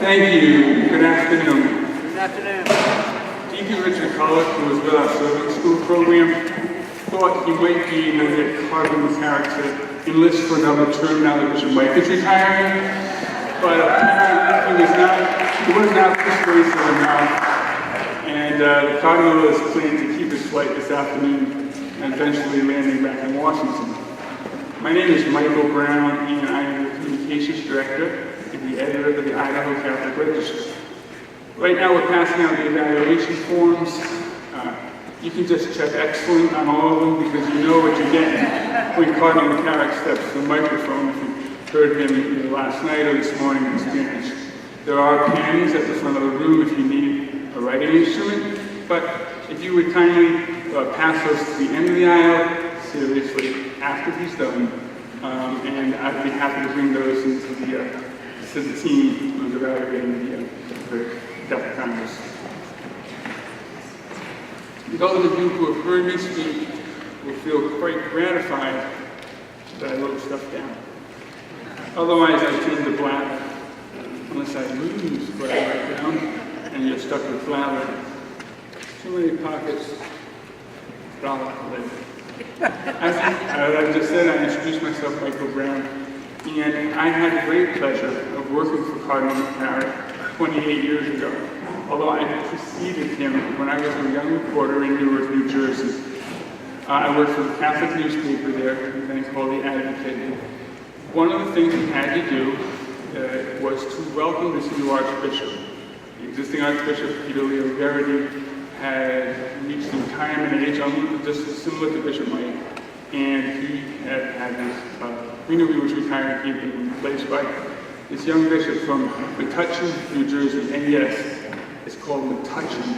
Thank you. Good afternoon. Good afternoon. Deacon Richard Culloch, who was with our serving school program, thought he might be able to get Cardinal McCarrick to enlist for another term now that Bishop Mike is retiring. But apparently he was not persuasive enough. And the Cardinal is planning to keep his flight this afternoon and eventually landing back in Washington. My name is Michael Brown, and I am the Communications Director and the editor of the Idaho Catholic Register. Right now we're passing out the evaluation forms. You can just check excellent on all of them because you know what you're getting when Cardinal McCarrick steps to the microphone if you heard him either last night or this morning in Spanish. There are pens at the front of the room if you need a writing instrument, but if you would kindly pass those to the end of the aisle, seriously, after he's done, and I'd be happy to bring those into the team who's evaluating the Catholic Congress. Those of you who have heard me speak will feel quite gratified that I wrote stuff down. Otherwise, I tend to blab unless I lose what I write down, and you're stuck with blabbering. Too many pockets, as I just said, I introduced myself, Michael Brown, and I had the great pleasure of working for Cardinal McCarrick 28 years ago, although I preceded him when I was a young reporter in Newark, New Jersey. I worked for the Catholic newspaper there, then called The Advocate. One of the things we had to do was to welcome this new Archbishop. The existing Archbishop, Theodore, had reached the retirement age, just similar to Bishop Mike, and he had his, we knew he was retiring, he'd been replaced by this young bishop from Metuchen, New Jersey, and yes, it's called Metuchen,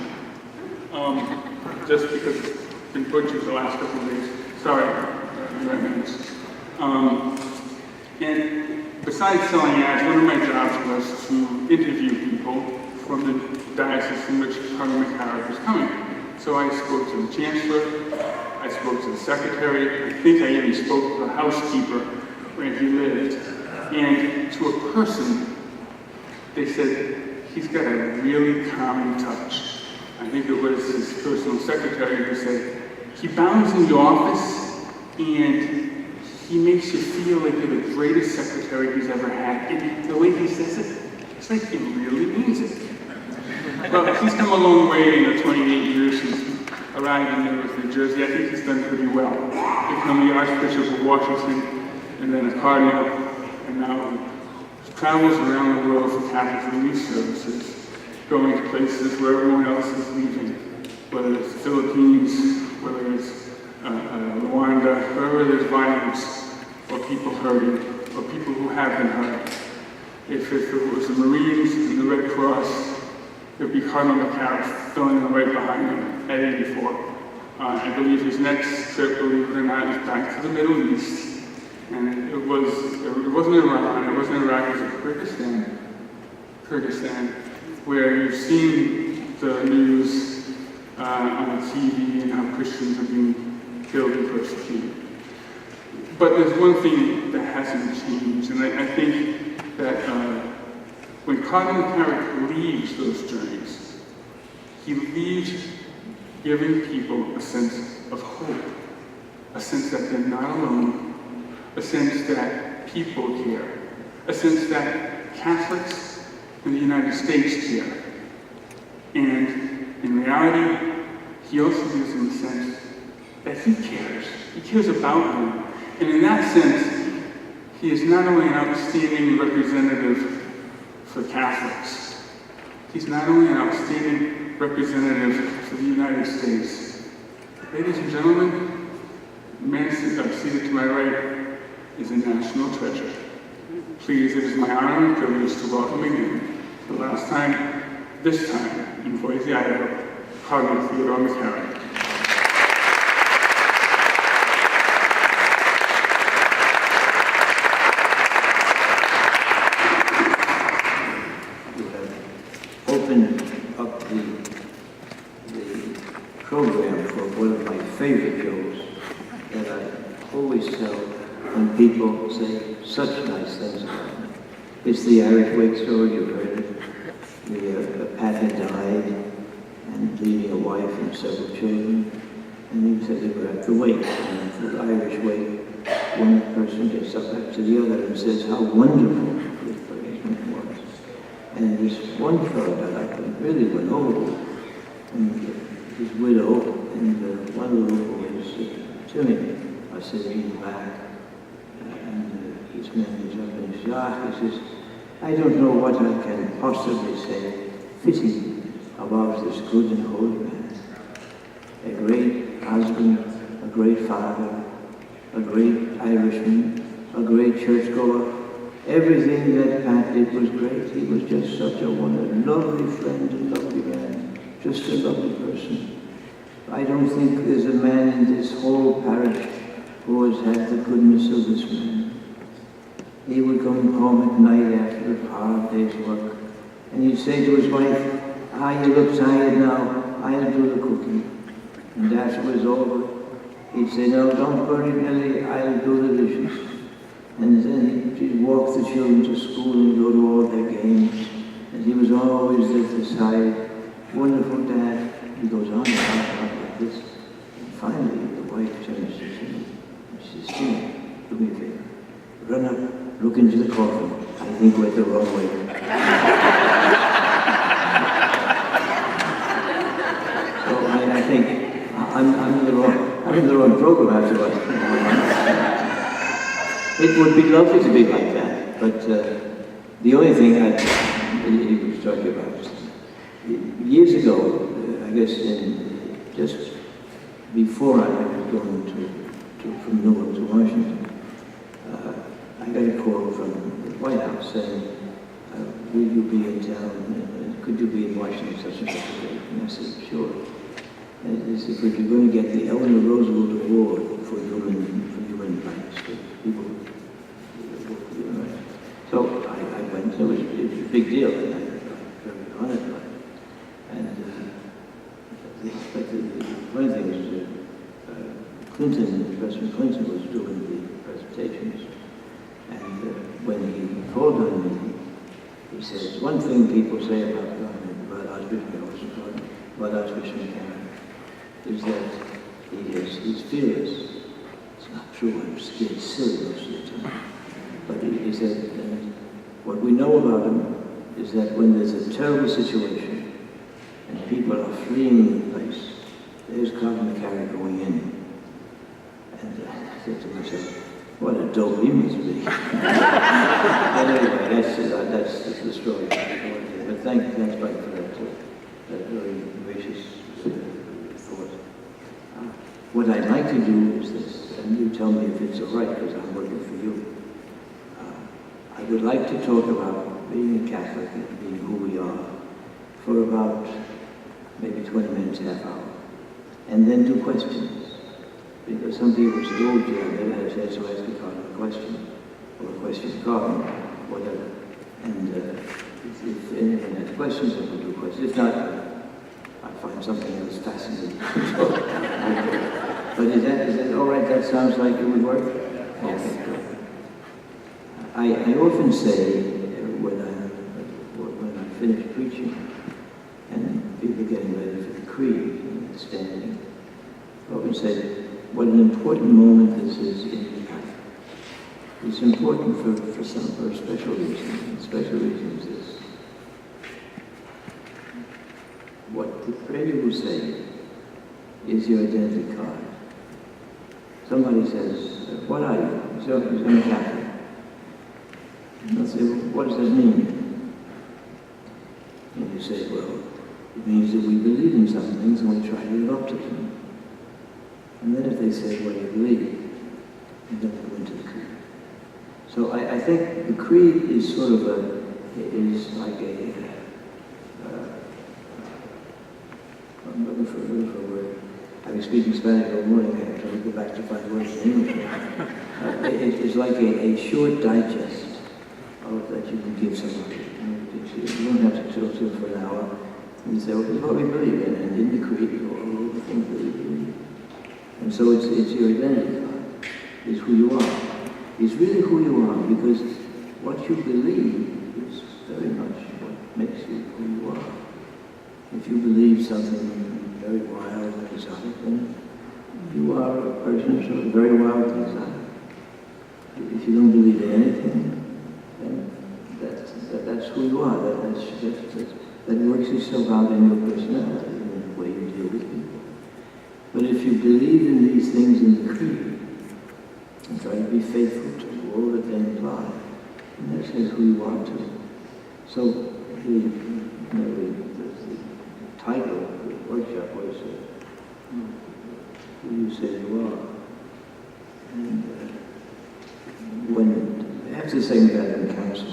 just because it's been butchered the last couple of days. Sorry, and besides selling ads, one of my jobs was to interview people from the diocese in which Cardinal McCarrick was coming. So I spoke to the chancellor, I spoke to the secretary, I think I even spoke to the housekeeper where he lived. And to a person, they said, he's got a really calming touch. I think it was his personal secretary who said, he bounds in the office and he makes you feel like you're the greatest secretary he's ever had. And the way he says it, it's like he really means it. Well, he's come a long way in the 28 years he's arrived in Newark, New Jersey. I think he's done pretty well. Become the Archbishop of Washington, and then a Cardinal, and now travels around the world for Catholic relief services, going to places where everyone else is leaving, whether it's the Philippines, whether it's Rwanda, wherever there's violence, or people hurting, or people who have been hurt. If it was the Marines and the Red Cross, it would be Cardinal McCarrick filling in right behind him at 84. I believe his next trip, believe it or not, is back to the Middle East. And it wasn't Iran, it wasn't Iraq, it was Kyrgyzstan, where you've seen the news on TV and how Christians are being killed and persecuted. But there's one thing that hasn't changed, and I think that when Cardinal McCarrick leaves those journeys, he leaves giving people a sense of hope, a sense that they're not alone, a sense that people care, a sense that Catholics in the United States care. And in reality, he also gives them a sense that he cares. He cares about them. And in that sense, he is not only an outstanding representative for Catholics, he's not only an outstanding representative for the United States. Ladies and gentlemen, the man seated to my right is a national treasure. Please, it is my honor and privilege to welcome again, for the last time, this time, in Boise, Idaho, Cardinal Theodore McCarrick. Opened up the program for one of my favorite jokes that I always tell when people say such nice things about me. It's the Irish wake story, you've heard it. Pat had died and leaving a wife and several children. And he said they were at the wake, and for the Irish wake, one person gets up after the other and says how wonderful this place was. And this one fellow that I really went over, and his widow, and one of the local boys, Timmy, I said, in the back, and his man is up and he says, he says, I don't know what I can possibly say fitting about this good and holy man. A great husband, a great father, a great Irishman, a great churchgoer. Everything that Pat did was great. He was just such a lovely friend and lovely man, just a lovely person. I don't think there's a man in this whole parish who has had the goodness of this man. He would come home at night after a hard day's work, and he'd say to his wife, you look tired now, I'll do the cooking. And after it was over, he'd say, no, don't worry, Nellie, I'll do the dishes. And then he'd walk the children to school and go to all their games. And he was always at the side. Wonderful dad. He goes on and on like this. And finally, the wife turns to him and she says, Steve, do me a favor. Run up, look into the coffin. I think we're the wrong way. So I think I'm in the wrong program afterwards. It would be lovely to be like that, but the only thing he was talking about, years ago, I guess just before I was going from Newark to Washington, I got a call from the White House saying, will you be in town, could you be in Washington such and such a day? And I said, sure. And they said, but you're going to get the Eleanor Roosevelt Award for human rights, for people. So I went, it was a big deal, and I was very honored by it. And one thing was President Clinton was doing the presentations, and when he called on me, he says, one thing people say about Archbishop McCarrick is that he's fearless. It's not true, I'm scared silly most of the time. But he said, what we know about him is that when there's a terrible situation and people are fleeing the place, there's Cardinal McCarrick going in. And I said to myself, what a dope he must be. But anyway, that's the story. But thanks Mike for that very gracious thought. What I'd like to do is this, and you tell me if it's all right, because I'm working for you. I would like to talk about being a Catholic and being who we are for about maybe 20 minutes, half hour, and then do questions. Because some people say, oh, gee, I've never had a chance to ask a Cardinal a question, or a question to Cardinal, whatever. And if anyone has questions, I will do questions. If not, I find something else fascinating. But is that all right? That sounds like it would work? Yes. Okay, good. I often say, when I finish preaching, and people are getting ready for the creed and standing, I often say, what an important moment this is in your life. It's important for a special reason. And the special reason is this. What the prayer will say is your identity card. Somebody says, what are you? So I'm a Catholic. And they'll say, well, what does that mean? And you say, well, it means that we believe in some things and we try to live up to them. And then if they say, what do you believe? And then we go into the creed. So I think the creed is sort of like a, I'm looking for a word. I was speaking Spanish all morning, I have to go back to find words in English. It's like a short digest that you can give somebody. You don't have to talk to them for an hour. And you say, well, this is what we believe in, and in the creed, all the things that we believe. And so it's your identity card. It's who you are. It's really who you are, because what you believe is very much what makes who you are. If you believe something very wild and exotic, then you are a person sort of very wild and exotic. If you don't believe in anything, then that's who you are. That works itself out in your personality, in the way you deal with people. But if you believe in these things in the creed, and try to be faithful to all that they imply, and that says who you are too. So the title of the workshop was who you say you are. And when after the Second Vatican Council,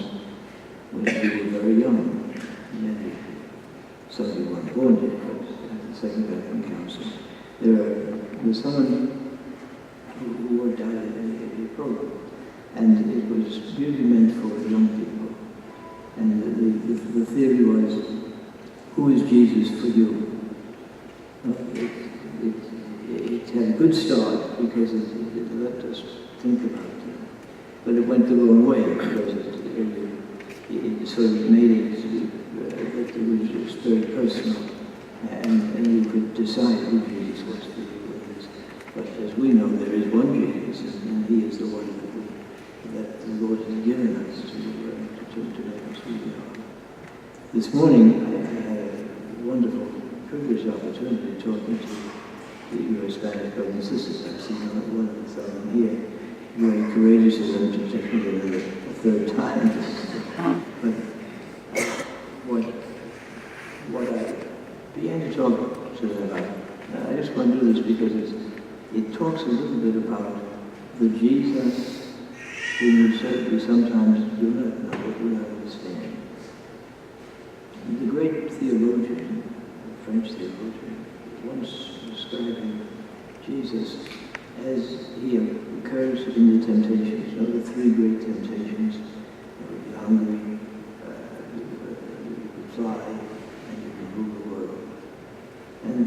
when we were very young, some of you weren't born yet, but at the Second Vatican Council, there was someone who worked out a program, and it was usually meant for young people. And the theory was, who is Jesus for you? It had a good start because it let us think about it. But it went the wrong way because it sort of made it that it was just very personal. And you could decide who Jesus was for you. But as we know, there is one Jesus, and he is the one that the Lord has given us to make us who we are. This morning, I had a wonderful, privileged opportunity talking to your Spanish brothers and sisters. I've seen one of them here. Very courageous of them to take me a third time. But what I began to talk to them about, I just want to do this because it talks a little bit about the Jesus whom you certainly sometimes do not know, do not understand. The great theologian, the French theologian, once describing Jesus as he occurs in the temptations, the three great temptations. You're hungry, you fly, and you can rule the world. And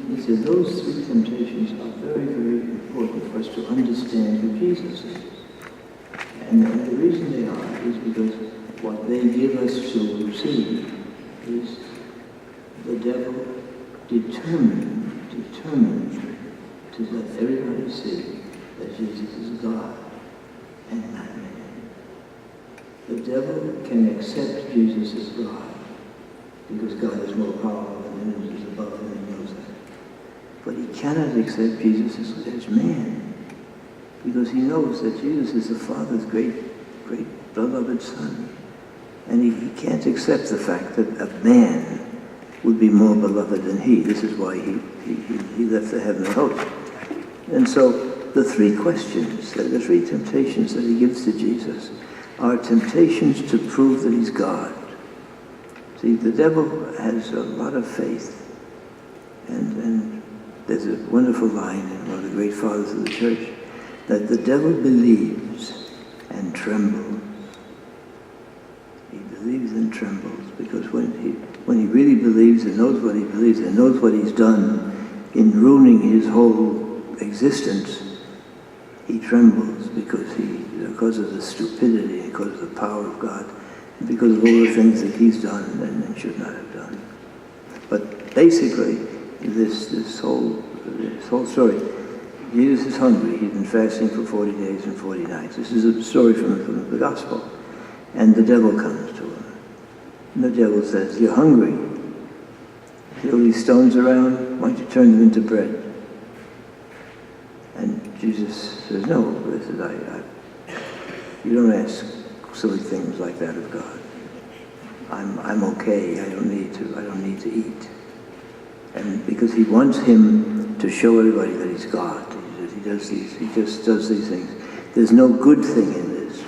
he said those three temptations are very, very important for us to understand who Jesus is. And the reason they are is because what they give us to see is the devil determined to let everybody see that Jesus is God and not man. The devil can accept Jesus as God because God is more powerful than him and is above him, and knows that. But he cannot accept Jesus as man because he knows that Jesus is the Father's great beloved Son. And he can't accept the fact that a man would be more beloved than he. This is why he left the heavenly host. And so the three questions, the three temptations that he gives to Jesus are temptations to prove that he's God. See, the devil has a lot of faith. And there's a wonderful line in one of the great fathers of the church that the devil believes and trembles. He believes and trembles because when he really believes and knows what he believes and knows what he's done in ruining his whole existence, he trembles because of the stupidity, because of the power of God, and because of all the things that he's done and should not have done. But basically, this whole story, Jesus is hungry. He's been fasting for 40 days and 40 nights. This is a story from the gospel. And the devil comes to him. And the devil says, "You're hungry. See all these stones around? Why don't you turn them into bread?" And Jesus says, "No, you don't ask silly things like that of God. I'm okay. I don't need to eat." And because he wants him to show everybody that he's God, he just does these things. There's no good thing in this.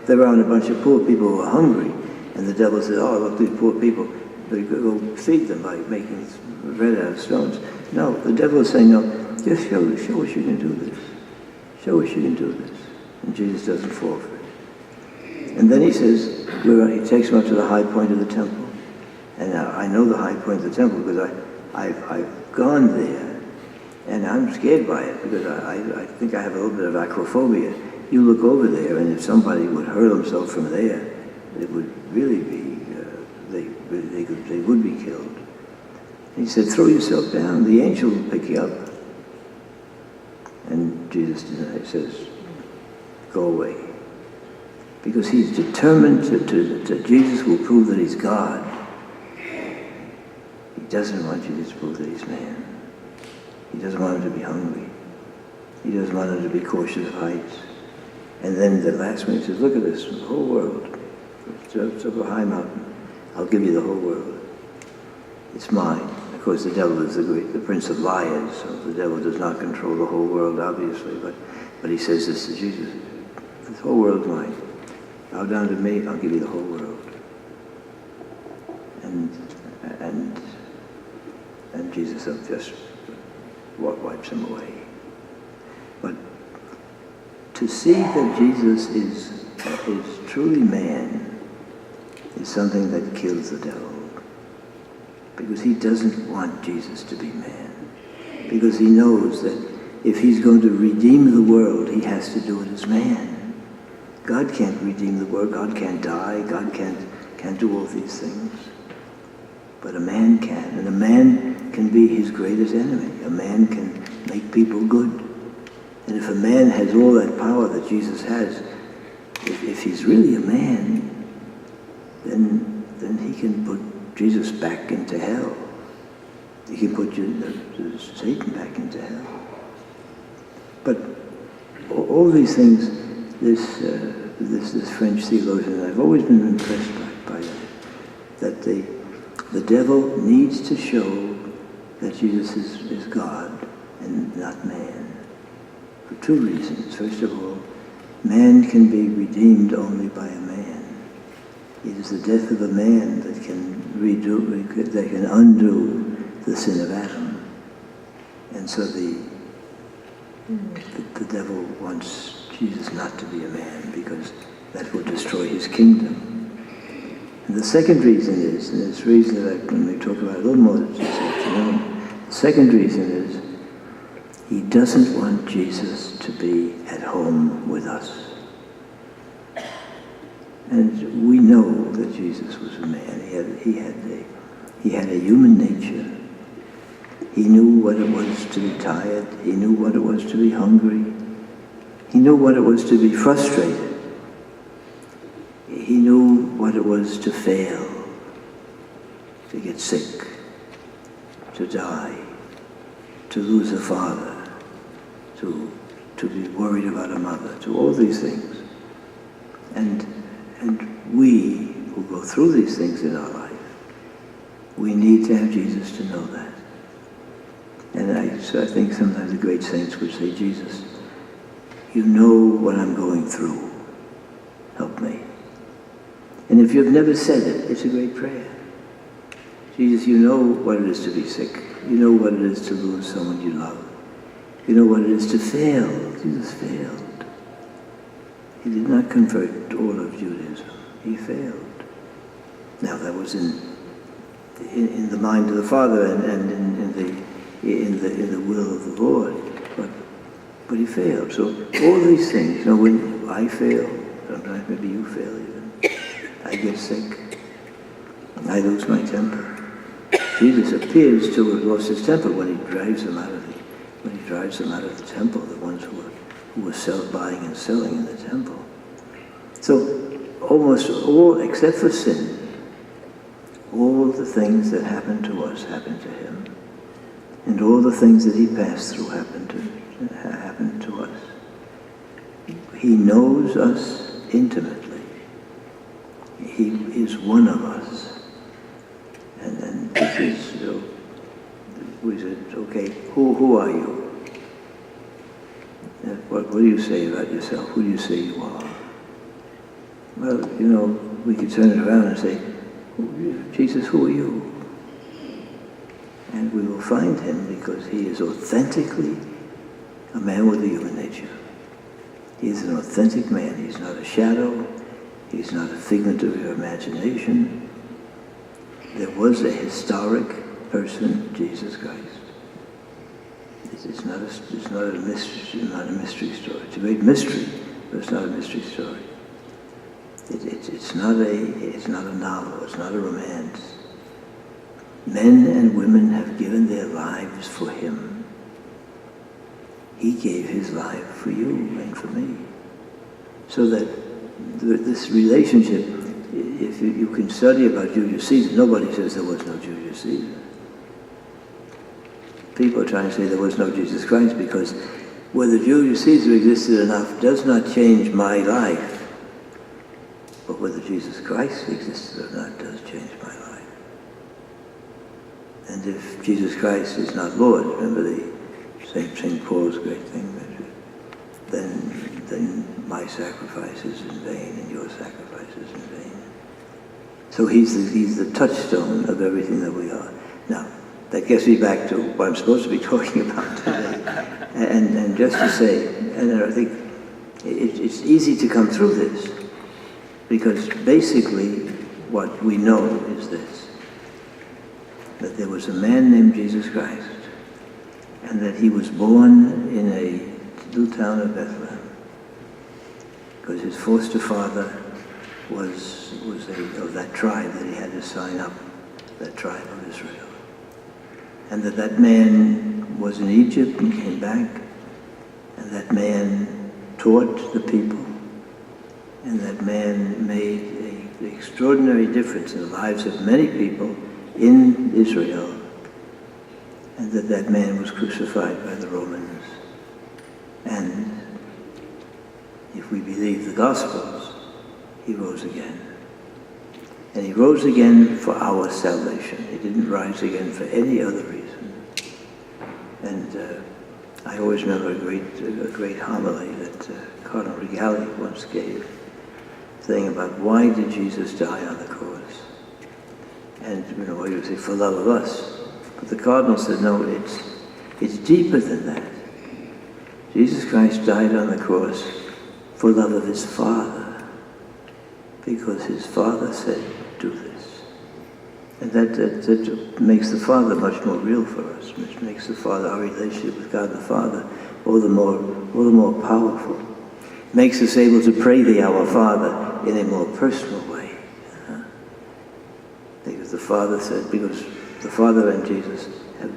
There aren't a bunch of poor people who are hungry, and the devil says, "Oh, look, these poor people. They go feed them by making bread out of stones." No, the devil is saying, "No, just show us you can do this. Show us you can do this." And Jesus doesn't fall for it. And then he says, he takes him up to the high point of the temple. And I know the high point of the temple because I've gone there, and I'm scared by it because I think I have a little bit of acrophobia. You look over there, and if somebody would hurl himself from there, it would really be they would be killed. And he said, throw yourself down, the angel will pick you up. And Jesus says, go away. Because he's determined that Jesus will prove that he's God. He doesn't want Jesus to prove that he's man. He doesn't want him to be hungry. He doesn't want him to be cautious of heights. And then the last one, he says, look at this, the whole world. It's up a high mountain. I'll give you the whole world. It's mine. Of course, the devil is the prince of liars, so the devil does not control the whole world, obviously. But he says this to Jesus, this whole world's mine. Bow down to me, I'll give you the whole world. And Jesus just wipes him away. But to see that Jesus is truly man is something that kills the devil. Because he doesn't want Jesus to be man. Because he knows that if he's going to redeem the world, he has to do it as man. God can't redeem the world. God can't die. God can't do all these things. But a man can. And a man can be his greatest enemy. A man can make people good. And if a man has all that power that Jesus has, if he's really a man, then he can put Jesus back into hell. He can put Satan back into hell. But all these things, this French theologian, I've always been impressed by that the devil needs to show that Jesus is God and not man. For two reasons. First of all, man can be redeemed only by a man. It is the death of a man that can undo the sin of Adam. And so the devil wants Jesus not to be a man because that will destroy his kingdom. And the second reason is, and it's a reason that I'm going to talk about a little more this afternoon, the second reason is he doesn't want Jesus to be at home with us. And we know that Jesus was a man. He had a human nature. He knew what it was to be tired. He knew what it was to be hungry. He knew what it was to be frustrated. He knew what it was to fail, to get sick, to die, to lose a father, to be worried about a mother, to all these things. And we who go through these things in our life, we need to have Jesus to know that. And I think sometimes the great saints would say, Jesus, you know what I'm going through. Help me. And if you've never said it, it's a great prayer. Jesus, you know what it is to be sick. You know what it is to lose someone you love. You know what it is to fail. Jesus failed. He did not convert all of Judaism. He failed. Now that was in the mind of the Father and in the will of the Lord, but he failed. So all these things, when I fail, sometimes maybe you fail even. I get sick. I lose my temper. Jesus appears to have lost his temper when he drives them out of the temple, the ones who were buying and selling in the temple. So almost all, except for sin, all the things that happened to us happened to him. And all the things that he passed through happened to us. He knows us intimately. He is one of us. And then this is, we said, okay, who are you? What do you say about yourself? Who do you say you are? Well, we could turn it around and say, Jesus, who are you? And we will find him because he is authentically a man with a human nature. He is an authentic man. He's not a shadow. He's not a figment of your imagination. There was a historic person, Jesus Christ. It's not a mystery story. It's a great mystery, but it's not a mystery story. It's not a novel. It's not a romance. Men and women have given their lives for him. He gave his life for you and for me. So that this relationship, if you can study about Julius Caesar, nobody says there was no Julius Caesar. People are trying to say there was no Jesus Christ because whether Julius Caesar existed enough does not change my life. But whether Jesus Christ existed or not does change my life. And if Jesus Christ is not Lord, remember the St. Paul's great thing, then my sacrifice is in vain and your sacrifice is in vain. So he's the touchstone of everything that we are. Now, that gets me back to what I'm supposed to be talking about today. And just to say, and I think it's easy to come through this, because basically what we know is this, that there was a man named Jesus Christ, and that he was born in a little town of Bethlehem, because his foster father was of that tribe that he had to sign up, that tribe of Israel. And that man was in Egypt and came back, and that man taught the people, and that man made an extraordinary difference in the lives of many people in Israel, and that man was crucified by the Romans. And if we believe the Gospels, he rose again. And he rose again for our salvation. He didn't rise again for any other reason. And I always remember a great homily that Cardinal once gave, saying about why did Jesus die on the cross? And he would say, for love of us. But the Cardinal said, no, it's deeper than that. Jesus Christ died on the cross for love of his Father, because his Father said, do this. And that makes the Father much more real for us, which makes the Father, our relationship with God the Father, all the more powerful. Makes us able to pray the Our Father in a more personal way. Because the Father said, because the Father and Jesus have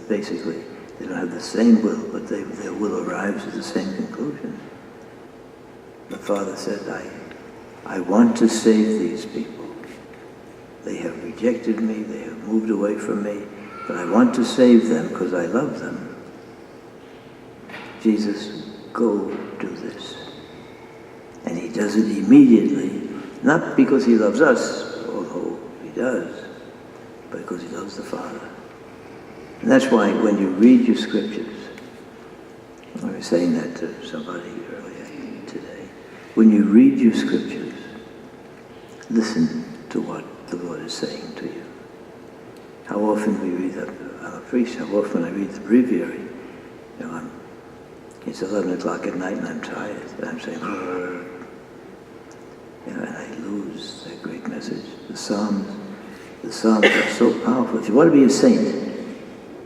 basically, they don't have the same will, but their will arrives at the same conclusion. The Father said, I want to save these people. They have rejected me, they have moved away from me, but I want to save them because I love them. Jesus, go do this. And he does it immediately, not because he loves us, although he does, but because he loves the Father. And that's why when you read your scriptures, I was saying that to somebody earlier today, when you read your scriptures, listen to what the Lord is saying to you. How often we read that, I'm a priest, how often I read the breviary, it's 11 o'clock at night and I'm tired, and I'm saying, and I lose that great message. The Psalms are so powerful. If you want to be a saint,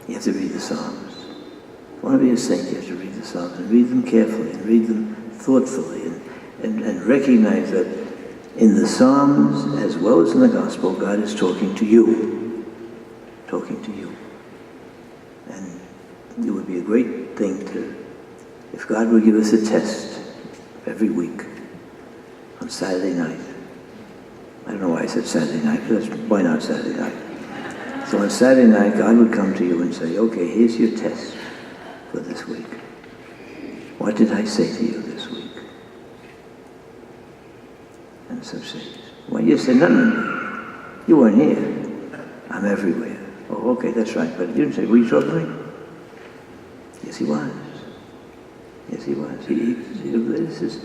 you have to read the Psalms. If you want to be a saint, you have to read the Psalms, and read them carefully, and read them thoughtfully, and recognize that in the Psalms, as well as in the Gospel, God is talking to you. Talking to you. And it would be a great thing if God would give us a test every week on Saturday night. I don't know why I said Saturday night, but why not Saturday night? So on Saturday night, God would come to you and say, okay, here's your test for this week. What did I say to you this week? And some say, well, you said nothing. You weren't here. I'm everywhere. Oh, okay, that's right. But you didn't say, were you talking to me? Yes, he was. Yes, he was. This is,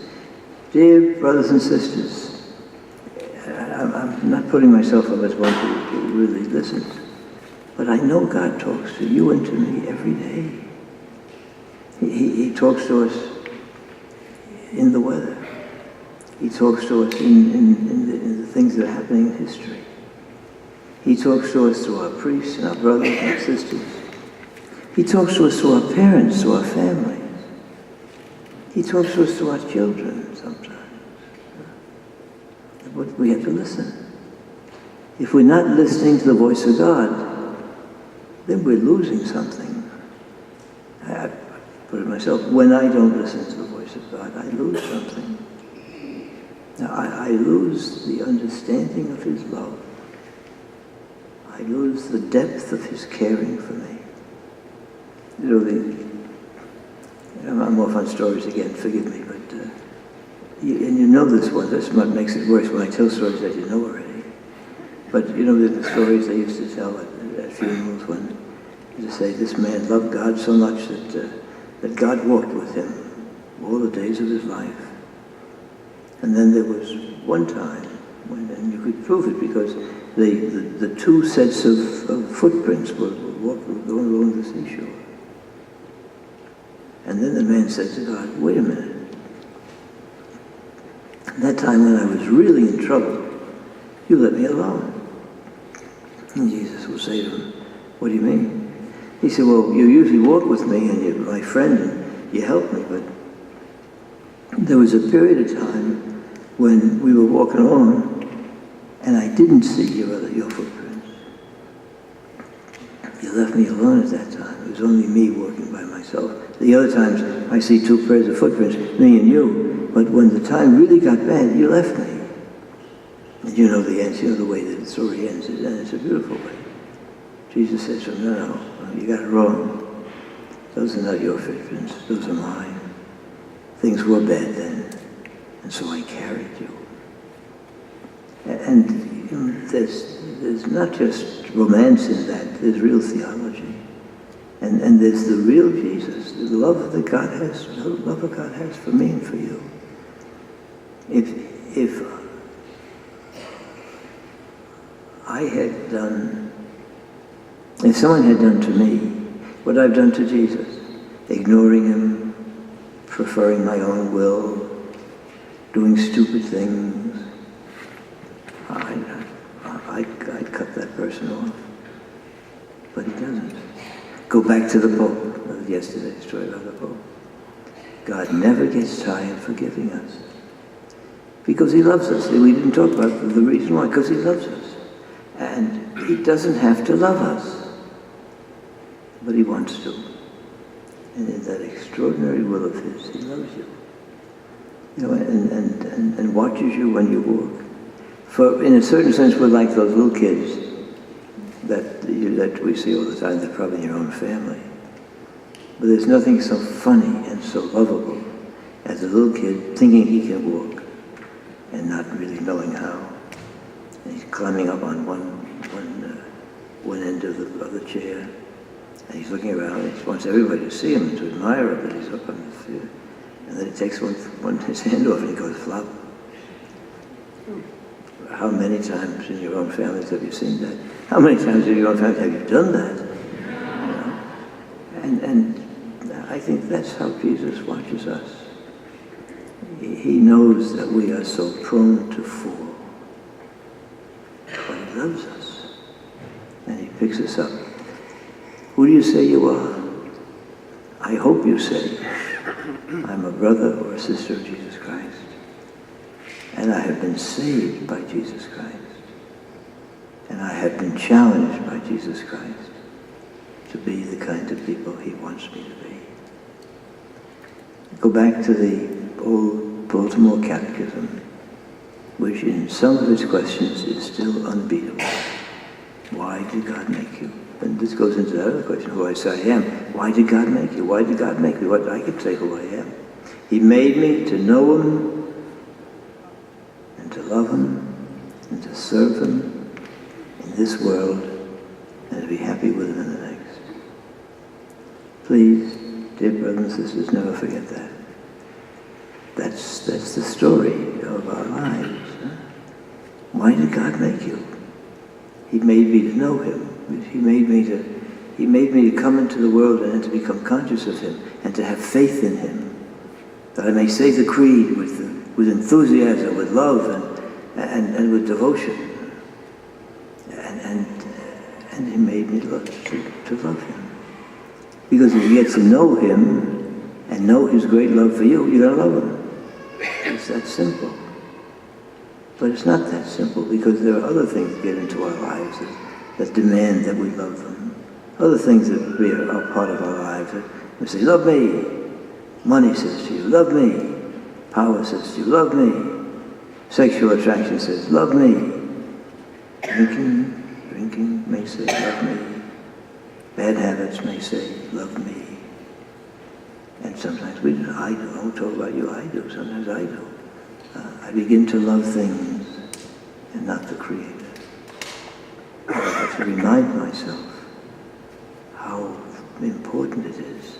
dear brothers and sisters, I'm not putting myself up as one who really listens, but I know God talks to you and to me every day. He talks to us in the weather. He talks to us in the things that are happening in history. He talks to us through our priests and our brothers and sisters. He talks to us through our parents, through our families. He talks to us through our children sometimes. But we have to listen. If we're not listening to the voice of God, then we're losing something. I put it myself, when I don't listen to the voice of God, I lose something. Now, I lose the understanding of his love. I lose the depth of his caring for me. I'm off on stories again, forgive me, but and you know this one, that's what makes it worse when I tell stories that you know already. But you know the stories they used to tell at funerals when they say this man loved God so much that God walked with him all the days of his life. And then there was one time when, and you could prove it because the two sets of footprints were going along the seashore. And then the man said to God, wait a minute. That time when I was really in trouble, you let me alone. And Jesus will say to him, what do you mean? He said, well, you usually walk with me and you're my friend and you help me, but there was a period of time when we were walking along and I didn't see your footprints. You left me alone at that time. It was only me walking by myself. The other times I see two pairs of footprints, me and you. But when the time really got bad, you left me. And you know the end, you know the way that the story ends, and it's a beautiful way. Jesus says to him, no, you got it wrong. Those are not your footprints, those are mine. Things were bad then, and so I carried you. And you know, there's not just romance in that, there's real theology. And there's the real Jesus, the love that God has, the love that God has for me and for you. If I had done, if someone had done to me what I've done to Jesus, ignoring him, preferring my own will, doing stupid things, I'd cut that person off. But he doesn't. Go back to the Pope, yesterday's story about the Pope. God never gets tired of forgiving us. Because he loves us. We didn't talk about the reason why, because he loves us. And he doesn't have to love us, but he wants to. And in that extraordinary will of his, he loves you. You know, and watches you when you walk. For in a certain sense, we're like those little kids that we see all the time. They're probably in your own family. But there's nothing so funny and so lovable as a little kid thinking he can walk and not really knowing how. And he's climbing up on one end of the chair, and he's looking around. He wants everybody to see him and to admire him that he's up on the chair. And then he takes his hand off and he goes flop. How many times in your own families have you seen that? How many times in your own family have you done that? You know? And I think that's how Jesus watches us. He knows that we are so prone to fall. But he loves us. And he picks us up. Who do you say you are? I hope you say, I'm a brother or a sister of Jesus Christ. And I have been saved by Jesus Christ. And I have been challenged by Jesus Christ to be the kind of people he wants me to be. Go back to the old Baltimore Catechism, which in some of its questions is still unbeatable. Why did God make you? And this goes into that other question, who I say I am. Why did God make you? Why did God make me? What I could say who I am. He made me to know him, and to love him, and to serve him in this world, and to be happy with him in the next. Please, dear brothers and sisters, never forget that. That's the story of our lives. Huh? Why did God make you? He made me to know him. He made me to come into the world and to become conscious of him and to have faith in him, that I may say the creed with enthusiasm, with love, and with devotion. And he made me to love him. Because if you get to know him and know his great love for you, you're going to love him. It's that simple. But it's not that simple, because there are other things that get into our lives that demand that we love them. other things that are part of our lives. We say, love me. Money says to you, love me. Power says to you, love me. Sexual attraction says, love me. Drinking may say, love me. Bad habits may say, love me. And sometimes we do. I do. I won't talk about you. I do. Sometimes I do. I begin to love things and not the Creator. I have to remind myself how important it is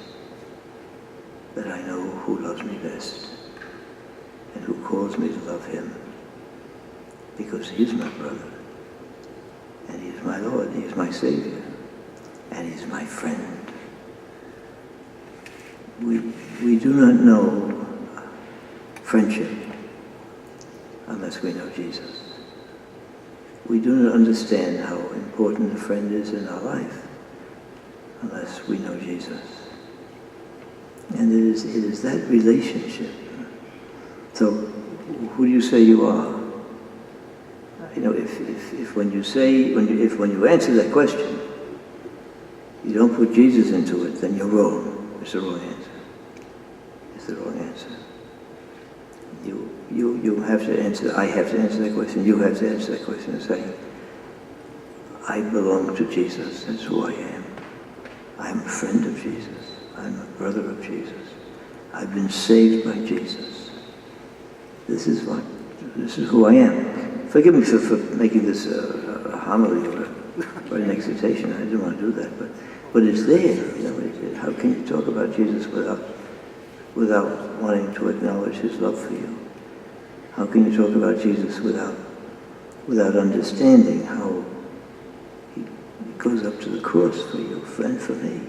that I know who loves me best and who calls me to love Him, because He is my brother, and He is my Lord, He is my Savior, and He is my friend. We do not know friendship unless we know Jesus. We do not understand how important a friend is in our life unless we know Jesus. And it is that relationship. So, who do you say you are? You know, if when you answer that question, you don't put Jesus into it, then you're wrong. It's the wrong answer. It's the wrong answer. You have to answer, I have to answer that question, you have to answer that question and say, I belong to Jesus, that's who I am. I'm a friend of Jesus. I'm a brother of Jesus. I've been saved by Jesus. This is who I am. Forgive me for making this a homily or an exhortation. I didn't want to do that, but it's there. You know, how can you talk about Jesus without wanting to acknowledge His love for you? How can you talk about Jesus without understanding how He goes up to the cross for you, friend for me?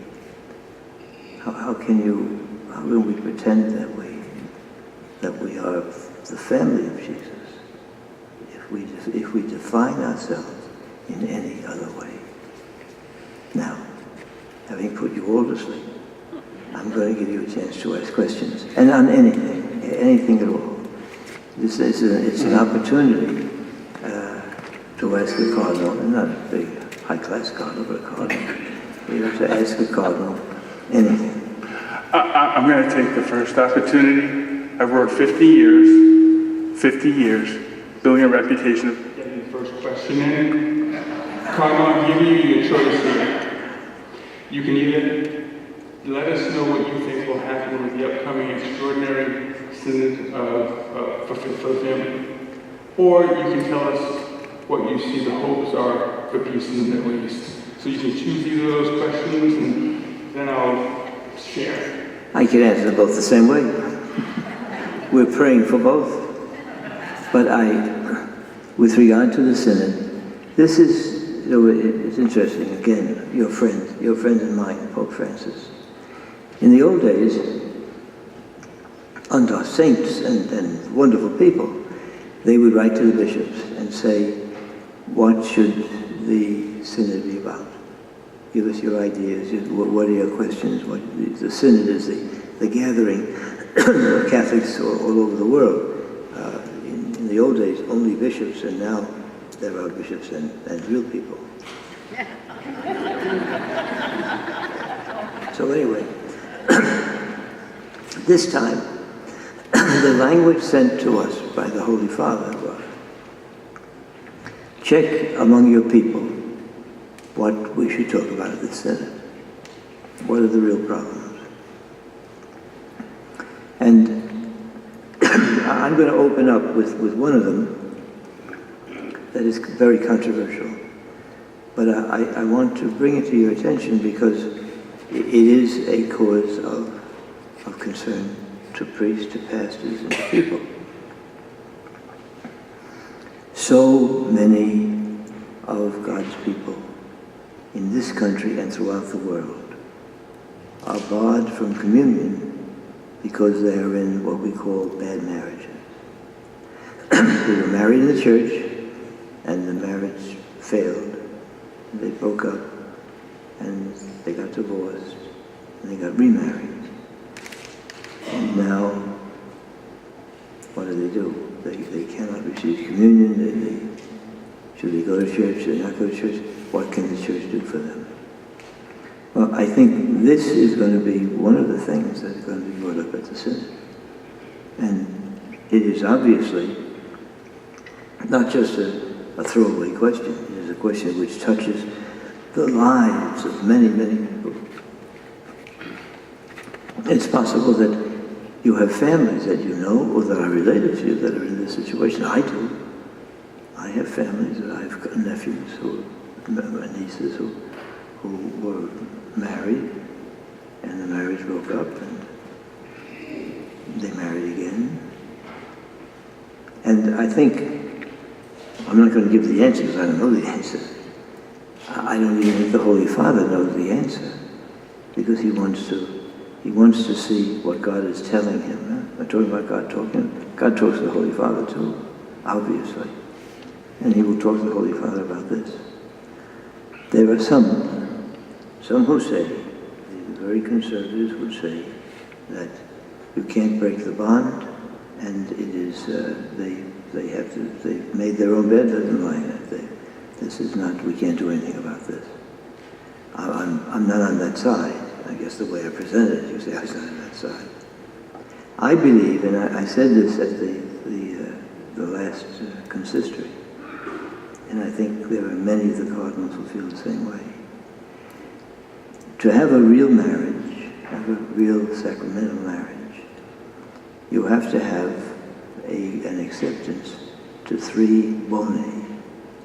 How can we pretend that we are the family of Jesus if we define ourselves in any other way? Now, having put you all to sleep, I'm going to give you a chance to ask questions, and on anything at all. It's an opportunity to ask a cardinal, and not a big high-class cardinal, but a cardinal. You have to ask a cardinal anything. I'm going to take the first opportunity. I've worked 50 years building a reputation of getting the first question in. Cardinal, I'm giving you your choice here. You can either let us know what you think will happen with the upcoming extraordinary synod for the family, or you can tell us what you see the hopes are for peace in the Middle East. So you can choose either of those questions, and then I'll share. I can answer them both the same way. We're praying for both. But with regard to the synod, this is, it's interesting. Again, your friend and mine, Pope Francis. In the old days, under saints and wonderful people, they would write to the bishops and say, what should the synod be about? Give us your ideas. What are your questions? The synod is the gathering of Catholics all over the world. In the old days, only bishops, and now there are bishops and real people. So anyway, this time, the language sent to us by the Holy Father was, check among your people what we should talk about at the Synod. What are the real problems? And I'm going to open up with one of them that is very controversial. But I want to bring it to your attention because it is a cause of concern to priests, to pastors, and to people. So many of God's people in this country and throughout the world are barred from communion because they are in what we call bad marriages. They were married in the church, and the marriage failed. They broke up, and they got divorced, and they got remarried. And now, what do? They cannot receive communion. Should they go to church? Should they not go to church? What can the church do for them? Well, I think this is going to be one of the things that's going to be brought up at the Synod. And it is obviously not just a throwaway question. It is a question which touches the lives of many, many people. It's possible that you have families that you know or that are related to you that are in this situation. I do. I have families, I've got nephews who, nieces who were married, and the marriage broke up, and they married again. And I think, I'm not going to give the answer because I don't know the answer. I don't even think the Holy Father knows the answer, because he wants to see what God is telling him. I'm talking about God talking. God talks to the Holy Father too, obviously. And he will talk to the Holy Father about this. There are some who say, the very conservatives would say, that you can't break the bond, and it is, they've made their own bed, doesn't lie in it. This is not, we can't do anything about this. I'm not on that side. I guess the way I presented it, you say I was not on that side. I believe, and I said this at the last consistory, and I think there are many of the cardinals who feel the same way. To have a real marriage, have a real sacramental marriage, you have to have an acceptance to three bonae,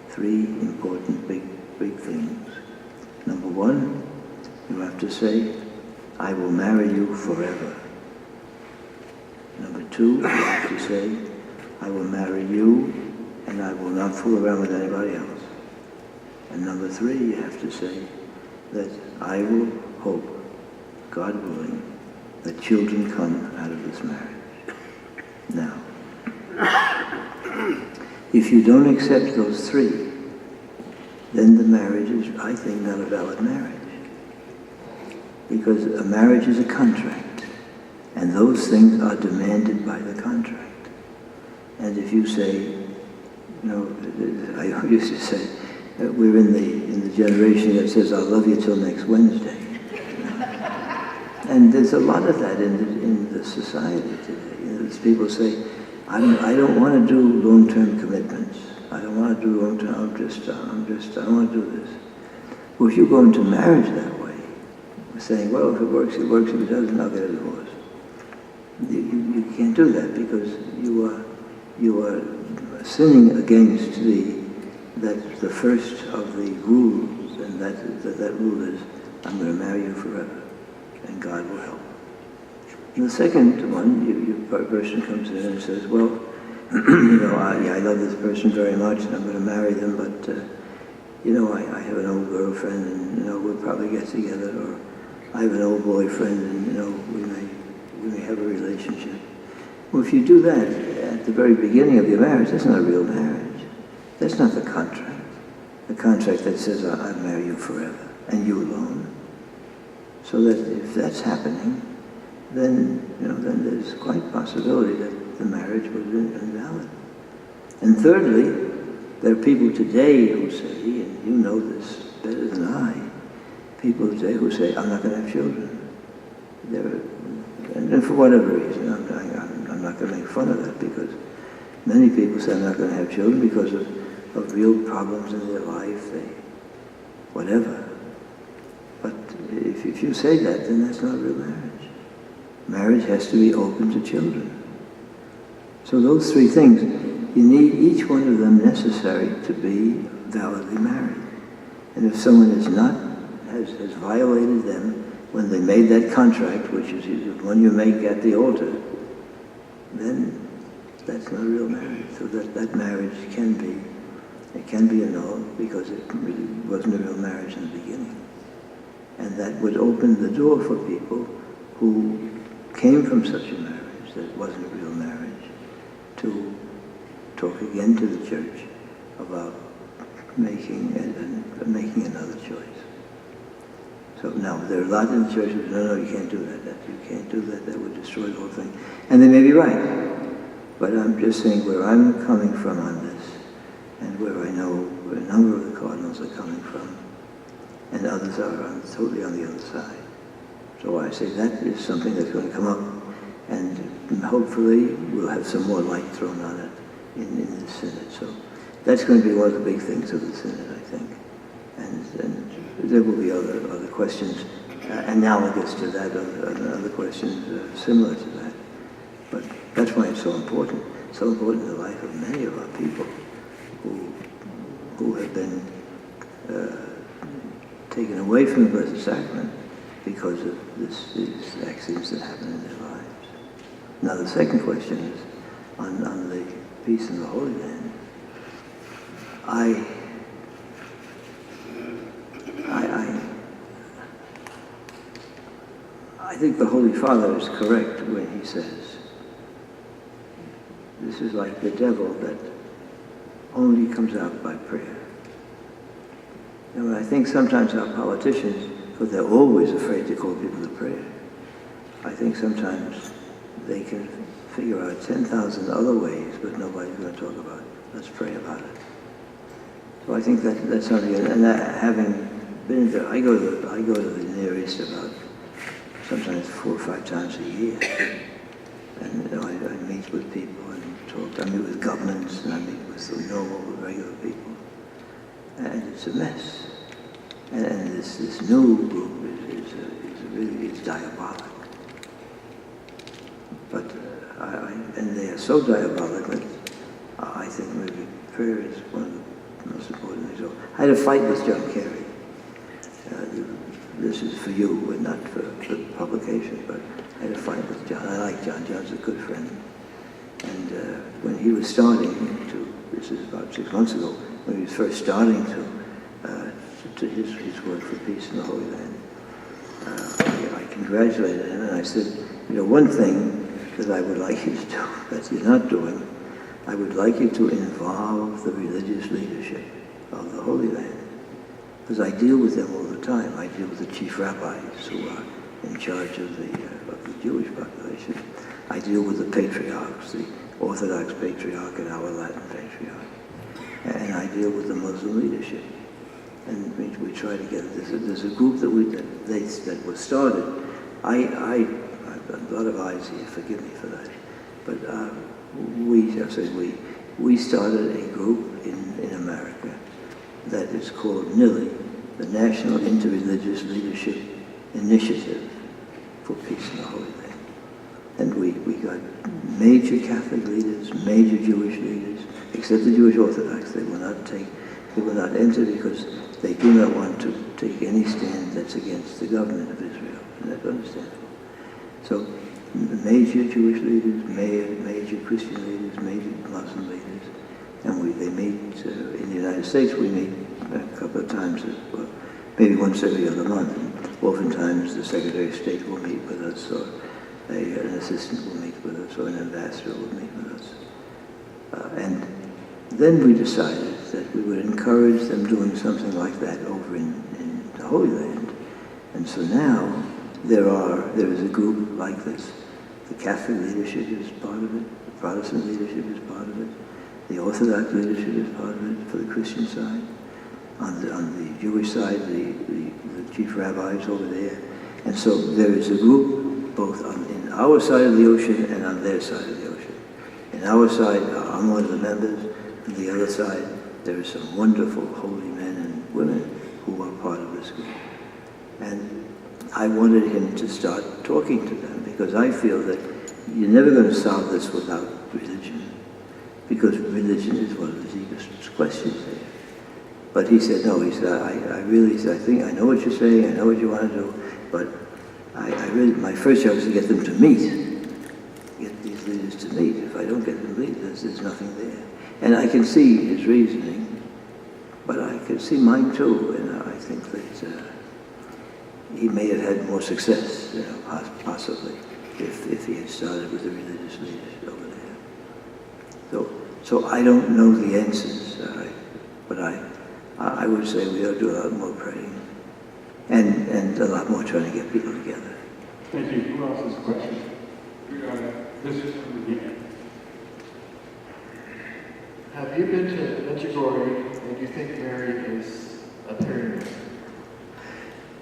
three important big things. Number one, you have to say, I will marry you forever. Number two, you have to say, I will marry you and I will not fool around with anybody else. And number three, you have to say that I will hope, God willing, that children come out of this marriage. Now, if you don't accept those three, then the marriage is, I think, not a valid marriage. Because a marriage is a contract, and those things are demanded by the contract. And if you say, I used to say, we're in the generation that says, I'll love you till next Wednesday. And there's a lot of that in the society today. There's people say, I don't want to do long-term commitments. I don't want to do long-term, I don't want to do this. Well, if you go into marriage that way, saying, well, if it works, it works. If it doesn't, I'll get a divorce. You can't do that, because you are sinning against the first of the rules, and that rule is, I'm going to marry you forever, and God will help. And the second one, your person comes in and says, well, I love this person very much, and I'm going to marry them, but I have an old girlfriend, and we'll probably get together, or I have an old boyfriend, and we may have a relationship. Well, if you do that at the very beginning of your marriage, that's not a real marriage. That's not the contract. The contract that says, I'll marry you forever, and you alone. So that if that's happening, then there's quite possibility that the marriage was invalid. And thirdly, there are people today who say, and you know this better than I, people today who say, I'm not going to have children. And for whatever reason, I'm not going to make fun of that, because many people say I'm not going to have children because of real problems in their life, whatever. But if you say that, then that's not real marriage. Marriage has to be open to children. So those three things, you need each one of them necessary to be validly married. And if someone has violated them when they made that contract, which is the one you make at the altar, then that's not real marriage. So that marriage can be annulled, because it really wasn't a real marriage in the beginning. And that would open the door for people who came from such a marriage that wasn't a real marriage to talk again to the church about making another choice. So now, there are a lot in the church who say, no, you can't do that. You can't do that. That would destroy the whole thing. And they may be right. But I'm just saying where I'm coming from on this, and where I know where a number of the cardinals are coming from, and others are totally on the other side. So I say that is something that's going to come up, and hopefully we'll have some more light thrown on it in the Synod. So that's going to be one of the big things of the Synod, I think. And there will be other questions analogous to that, other questions similar to that. But that's why it's so important. So important in the life of many of our people who have been taken away from the Blessed Sacrament because of these accidents that happen in their lives. Now the second question is on the peace in the Holy Land. I think the Holy Father is correct when he says, this is like the devil that only comes out by prayer. And I think sometimes our politicians, because they're always afraid to call people to prayer, I think sometimes they can figure out 10,000 other ways, but nobody's going to talk about it. Let's pray about it. So I think that's something, and having been there, I go to the Near East about sometimes 4 or 5 times a year. And I meet with people and talk. I meet with governments and I meet with the normal, regular people. And it's a mess. And this new group is diabolic. But and they are so diabolic that I think maybe prayer is one of the most important things. So I had a fight with John Kerry. This is for you and not for publication, but I had a fight with John. I like John. John's a good friend. And when he was starting this is about 6 months ago, when he was first starting to his work for peace in the Holy Land, I congratulated him and I said, one thing that I would like you to do that you're not doing, I would like you to involve the religious leadership of the Holy Land. Because I deal with them all the time. I deal with the chief rabbis who are in charge of the Jewish population. I deal with the patriarchs, the Orthodox patriarch and our Latin patriarch. And I deal with the Muslim leadership. And we try to get, there's a group that was started. I've got a lot of eyes here, forgive me for that. But we started a group in America that is called NILI, the National Interreligious Leadership Initiative for Peace in the Holy Land. And we got major Catholic leaders, major Jewish leaders, except the Jewish Orthodox. They will not enter because they do not want to take any stand that's against the government of Israel. And that's understandable. So major Jewish leaders, major Christian leaders, major Muslim leaders. And they meet in the United States. We meet a couple of times, maybe once every other month. And oftentimes the Secretary of State will meet with us, or an assistant will meet with us, or an ambassador will meet with us. And then we decided that we would encourage them doing something like that over in the Holy Land. And so now there is a group like this. The Catholic leadership is part of it. The Protestant leadership is part of it. The Orthodox leadership is part of it for the Christian side. On the Jewish side, the chief rabbis over there. And so there is a group both in our side of the ocean and on their side of the ocean. In our side, I'm one of the members. On the other side, there are some wonderful holy men and women who are part of this group. And I wanted him to start talking to them because I feel that you're never going to solve this without religion. Because religion is one of the deepest questions there. But he said, no, he said, I think I know what you're saying, I know what you want to do, but my first job is to get them to meet, get these leaders to meet. If I don't get them to meet, there's nothing there. And I can see his reasoning, but I can see mine too, and I think that he may have had more success, possibly, if he had started with the religious leaders over there. So I don't know the answers, but I would say we ought to do a lot more praying and a lot more trying to get people together. Thank you. Who else has a question? This is from the Have you been to Medjugorje, and do you think Mary is a period?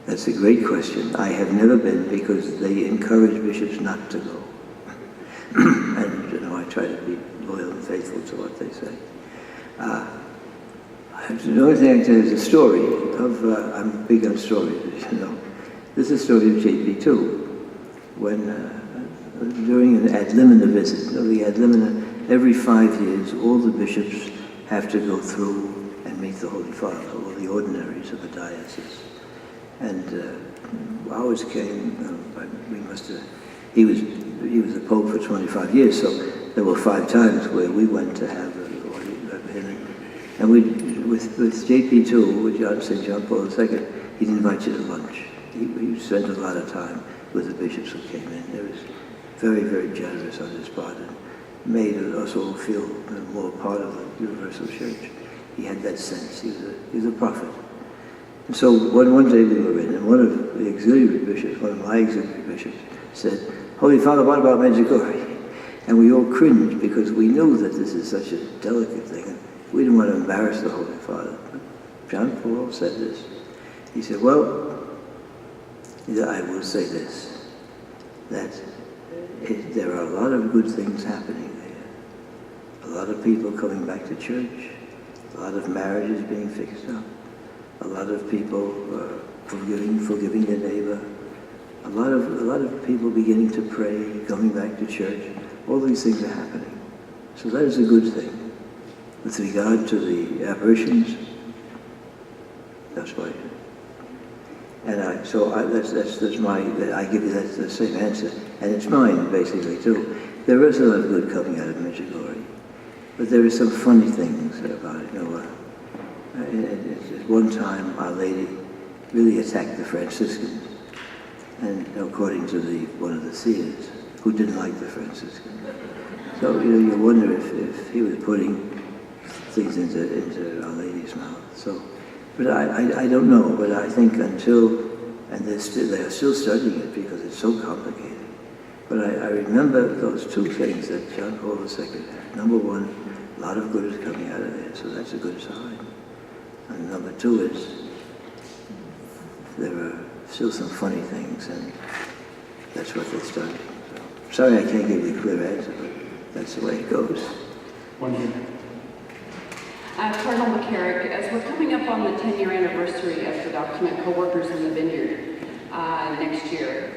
That's a great question. I have never been because they encourage bishops not to go. And, I try to be loyal and faithful to what they say. The only thing I can tell you is a story of, I'm big on stories, as you know. This is a story of JP2, when during an ad limina visit, the ad limina, every 5 years, all the bishops have to go through and meet the Holy Father, or the ordinaries of the diocese. And ours came, he was the Pope for 25 years, so there were 5 times where we went to have him. And with JP2, with St. John Paul II, he'd invite you to lunch. He spent a lot of time with the bishops who came in. It was very, very generous on his part and made us all feel more part of the universal church. He had that sense. He was a prophet. And so one day we were in, and one of the auxiliary bishops, one of my auxiliary bishops, said, "Holy Father, what about Medjugorje?" And we all cringed because we knew that this is such a delicate thing, and we didn't want to embarrass the Holy Father. But John Paul said this. He said, "Well, I will say this, that there are a lot of good things happening there. A lot of people coming back to church, a lot of marriages being fixed up, a lot of people forgiving their neighbor, a lot of people beginning to pray, coming back to church. All these things are happening. So that is a good thing. With regard to the apparitions, that's why. And I give you that the same answer, and it's mine basically too. There is a lot of good coming out of Medjugorje, but there are some funny things about it. At one time, Our Lady really attacked the Franciscans, and according to one of the seers, who didn't like the Franciscans. So you wonder if he was putting things into Our Lady's mouth. So. But I don't know, but I think and they are still studying it because it's so complicated. But I remember those 2 things that John Paul II had. Number 1, a lot of good is coming out of there, so that's a good sign. And number 2 is there are still some funny things, and that's what they're studying. So, sorry I can't give you a clear answer, but that's the way it goes. Cardinal McCarrick, as we're coming up on the 10-year anniversary of the document Co-workers in the Vineyard next year,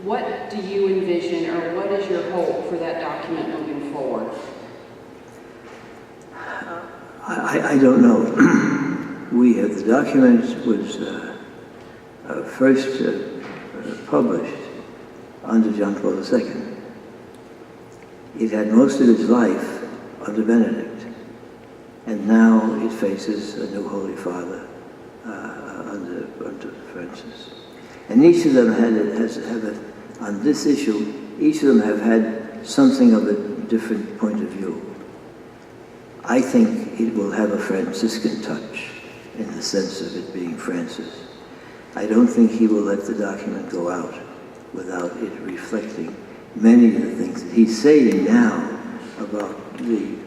what do you envision, or what is your hope for that document moving forward? I don't know. The document was first published under John Paul II. It had most of its life under Benedict. And now it faces a new Holy Father under Francis. And each of them on this issue, each of them have had something of a different point of view. I think it will have a Franciscan touch in the sense of it being Francis. I don't think he will let the document go out without it reflecting many of the things that he's saying now about the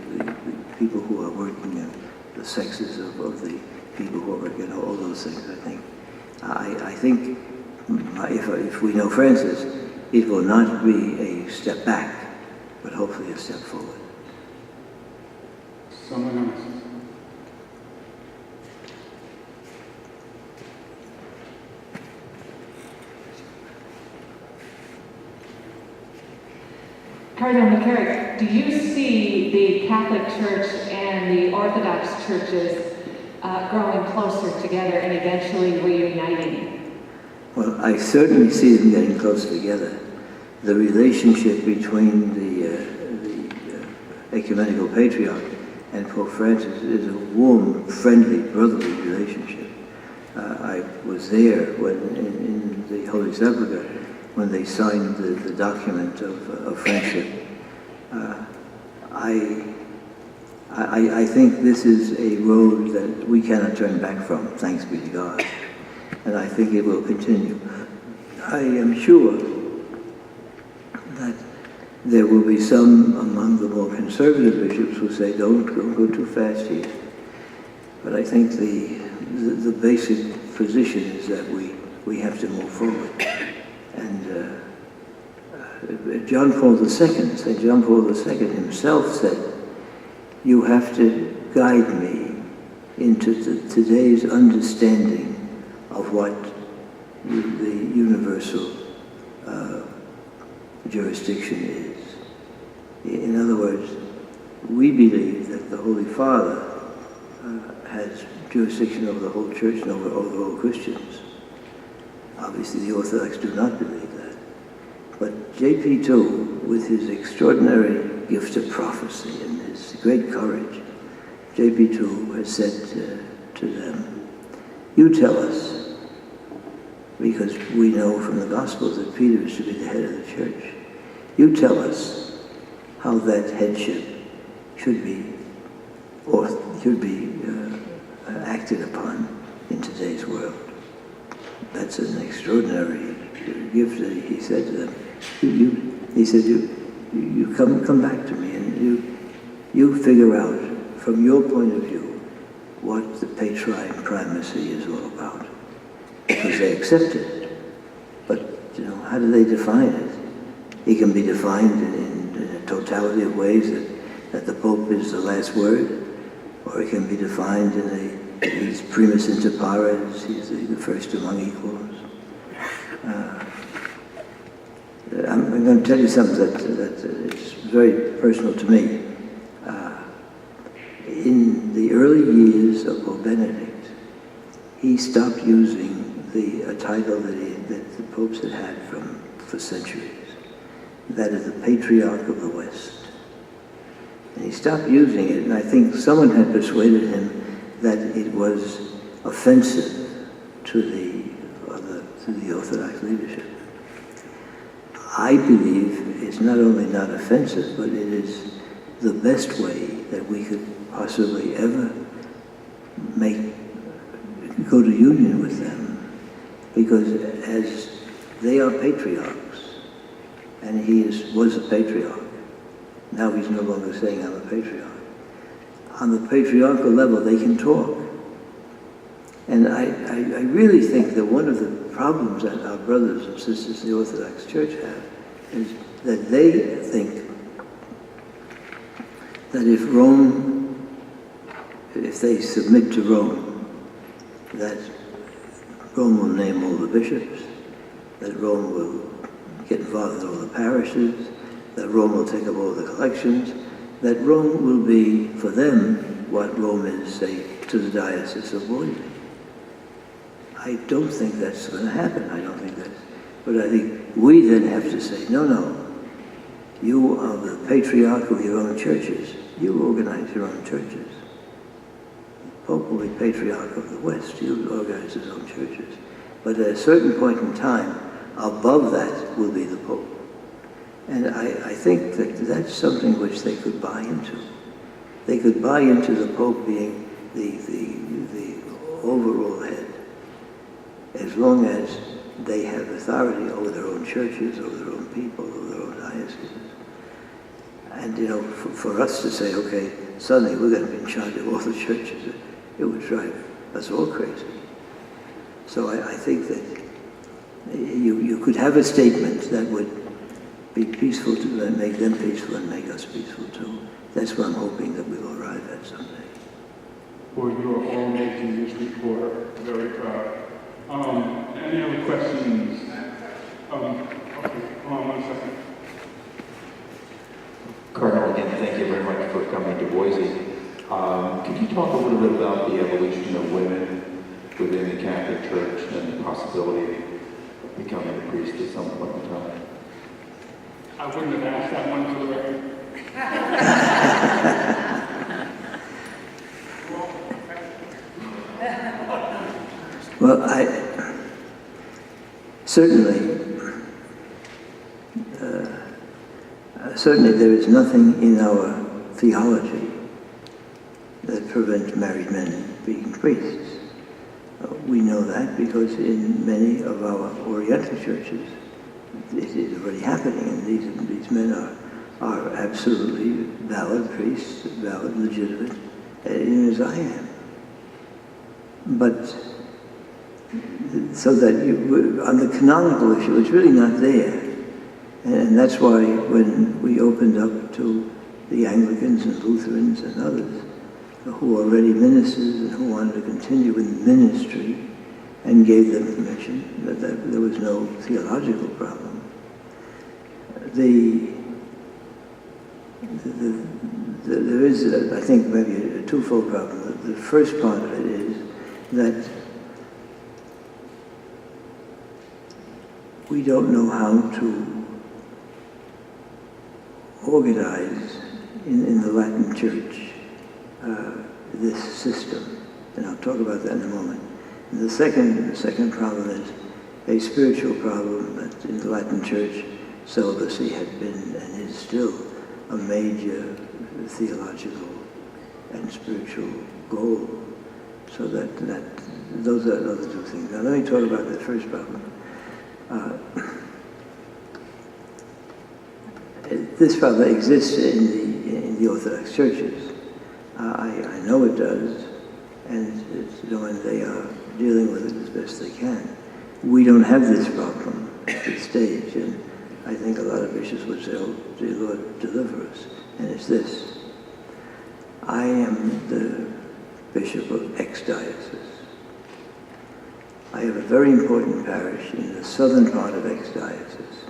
people who are working, the sexes of the people who are working, all those things. I think if we know Francis, it will not be a step back, but hopefully a step forward. Someone else. Cardinal McCarrick, do you see the Catholic Church and the Orthodox churches growing closer together and eventually reuniting? Well, I certainly see them getting closer together. The relationship between the ecumenical patriarch and Pope Francis is a warm, friendly, brotherly relationship. I was there when in the Holy Sepulchre when they signed the document of friendship. I think this is a road that we cannot turn back from, thanks be to God. And I think it will continue. I am sure that there will be some among the more conservative bishops who say, don't go too fast here. But I think the basic position is that we we have to move forward. And John Paul II, St. John Paul II himself said, you have to guide me into today's understanding of what the universal jurisdiction is. In other words, we believe that the Holy Father has jurisdiction over the whole church and over all Christians. Obviously, the Orthodox do not believe that. But JP2, with his extraordinary gift of prophecy and his great courage, JP2 has said to them, you tell us, because we know from the Gospels that Peter is to be the head of the church. You tell us how that headship should be acted upon in today's world. That's an extraordinary gift that he said to them. He said, you come back to me and you figure out from your point of view what the patrine primacy is all about. Because they accept it. But, how do they define it? It can be defined in a totality of ways that the Pope is the last word, or it can be defined he's primus inter pares, he's the first among equals. I'm going to tell you something that is very personal to me. In the early years of Pope Benedict, he stopped using a title that the popes had for centuries. That is the Patriarch of the West. And he stopped using it, and I think someone had persuaded him that it was offensive to the Orthodox leadership. I believe it's not only not offensive, but it is the best way that we could possibly ever go to union with them, because as they are patriarchs, and he was a patriarch. Now he's no longer saying I'm a patriarch. On the patriarchal level, they can talk. And I really think that one of the problems that our brothers and sisters in the Orthodox Church have is that they think that if they submit to Rome, that Rome will name all the bishops, that Rome will get involved in all the parishes, that Rome will take up all the collections, that Rome will be, for them, what Rome is, say, to the Diocese of Boise. I don't think that's going to happen. But I think we then have to say, no, you are the patriarch of your own churches. You organize your own churches. The Pope will be patriarch of the West. You organize his own churches. But at a certain point in time, above that will be the Pope. And I think that that's something which they could buy into. They could buy into the Pope being the overall head, as long as they have authority over their own churches, over their own people, over their own dioceses. And, for us to say, okay, suddenly we're going to be in charge of all the churches, it would drive us all crazy. So I think that you could have a statement that would be peaceful to them, make them peaceful, and make us peaceful too. That's what I'm hoping that we will arrive at someday. Well, you are all making this report very proud. Any other questions? Okay, hold on 1 second. Cardinal, again, thank you very much for coming to Boise. Could you talk a little bit about the evolution of women within the Catholic Church and the possibility of becoming a priest at some point in time? I wouldn't have asked that one for the record. Well, certainly there is nothing in our theology that prevents married men being priests. We know that because in many of our Oriental churches, it is already happening, and these men are absolutely valid priests, valid, legitimate, as I am. But so that on the canonical issue, it's really not there. And that's why when we opened up to the Anglicans and Lutherans and others who were already ministers and who wanted to continue in ministry and gave them permission, that there was no theological problem. There is, I think, maybe a twofold problem. The first part of it is that we don't know how to organize in the Latin Church this system, and I'll talk about that in a moment. And the second problem is a spiritual problem that in the Latin Church celibacy had been and is still a major theological and spiritual goal. So that those are the two things. Now let me talk about the first problem. This problem exists in the Orthodox churches. I know it does, and when they are dealing with it as best they can. We don't have this problem at this stage, and I think a lot of bishops would say, "Oh, dear Lord, deliver us." And it's this: I am the bishop of X-Diocese. I have a very important parish in the southern part of X-Diocese.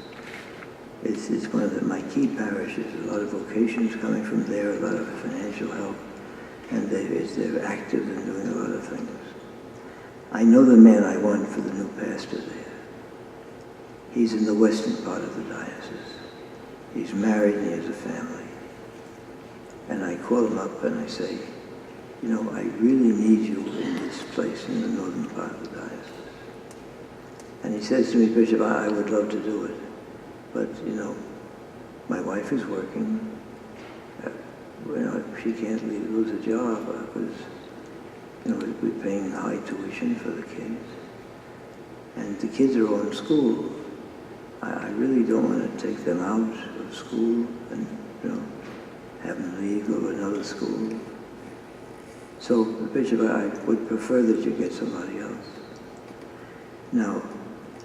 It's one of my key parishes. A lot of vocations coming from there, a lot of financial help, and they're active in doing a lot of things. I know the man I want for the new pastor there. He's in the western part of the diocese. He's married and he has a family. And I call him up and I say, "You know, I really need you in this place in the northern part of the diocese." And he says to me, "Bishop, I would love to do it. But, you know, my wife is working. She can't lose a job because, we're paying high tuition for the kids. And the kids are all in school. I really don't want to take them out of school and, have them leave, go to another school. So, Bishop, I would prefer that you get somebody else." Now,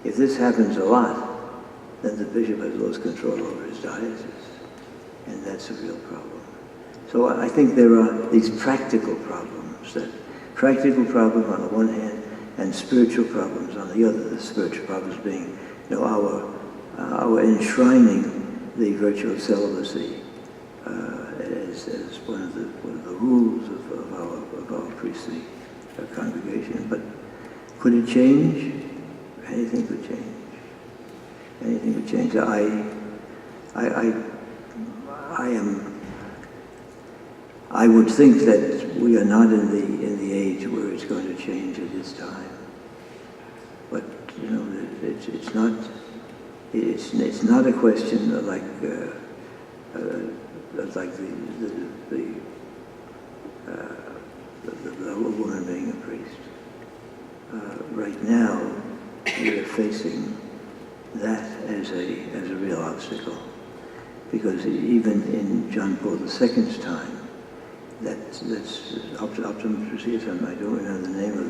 if this happens a lot, then the bishop has lost control over his diocese, and that's a real problem. So I think there are these practical problems, practical problem on the one hand, and spiritual problems on the other. The spiritual problems being, our enshrining the virtue of celibacy as one of the rules of our priestly congregation. But could it change? Anything could change. Anything would change. I would think that we are not in the age where it's going to change at this time. But it's not a question like a woman being a priest. Right now, we are facing that as a real obstacle, because even in John Paul II's time, that's Optimus Precision. I don't remember the name of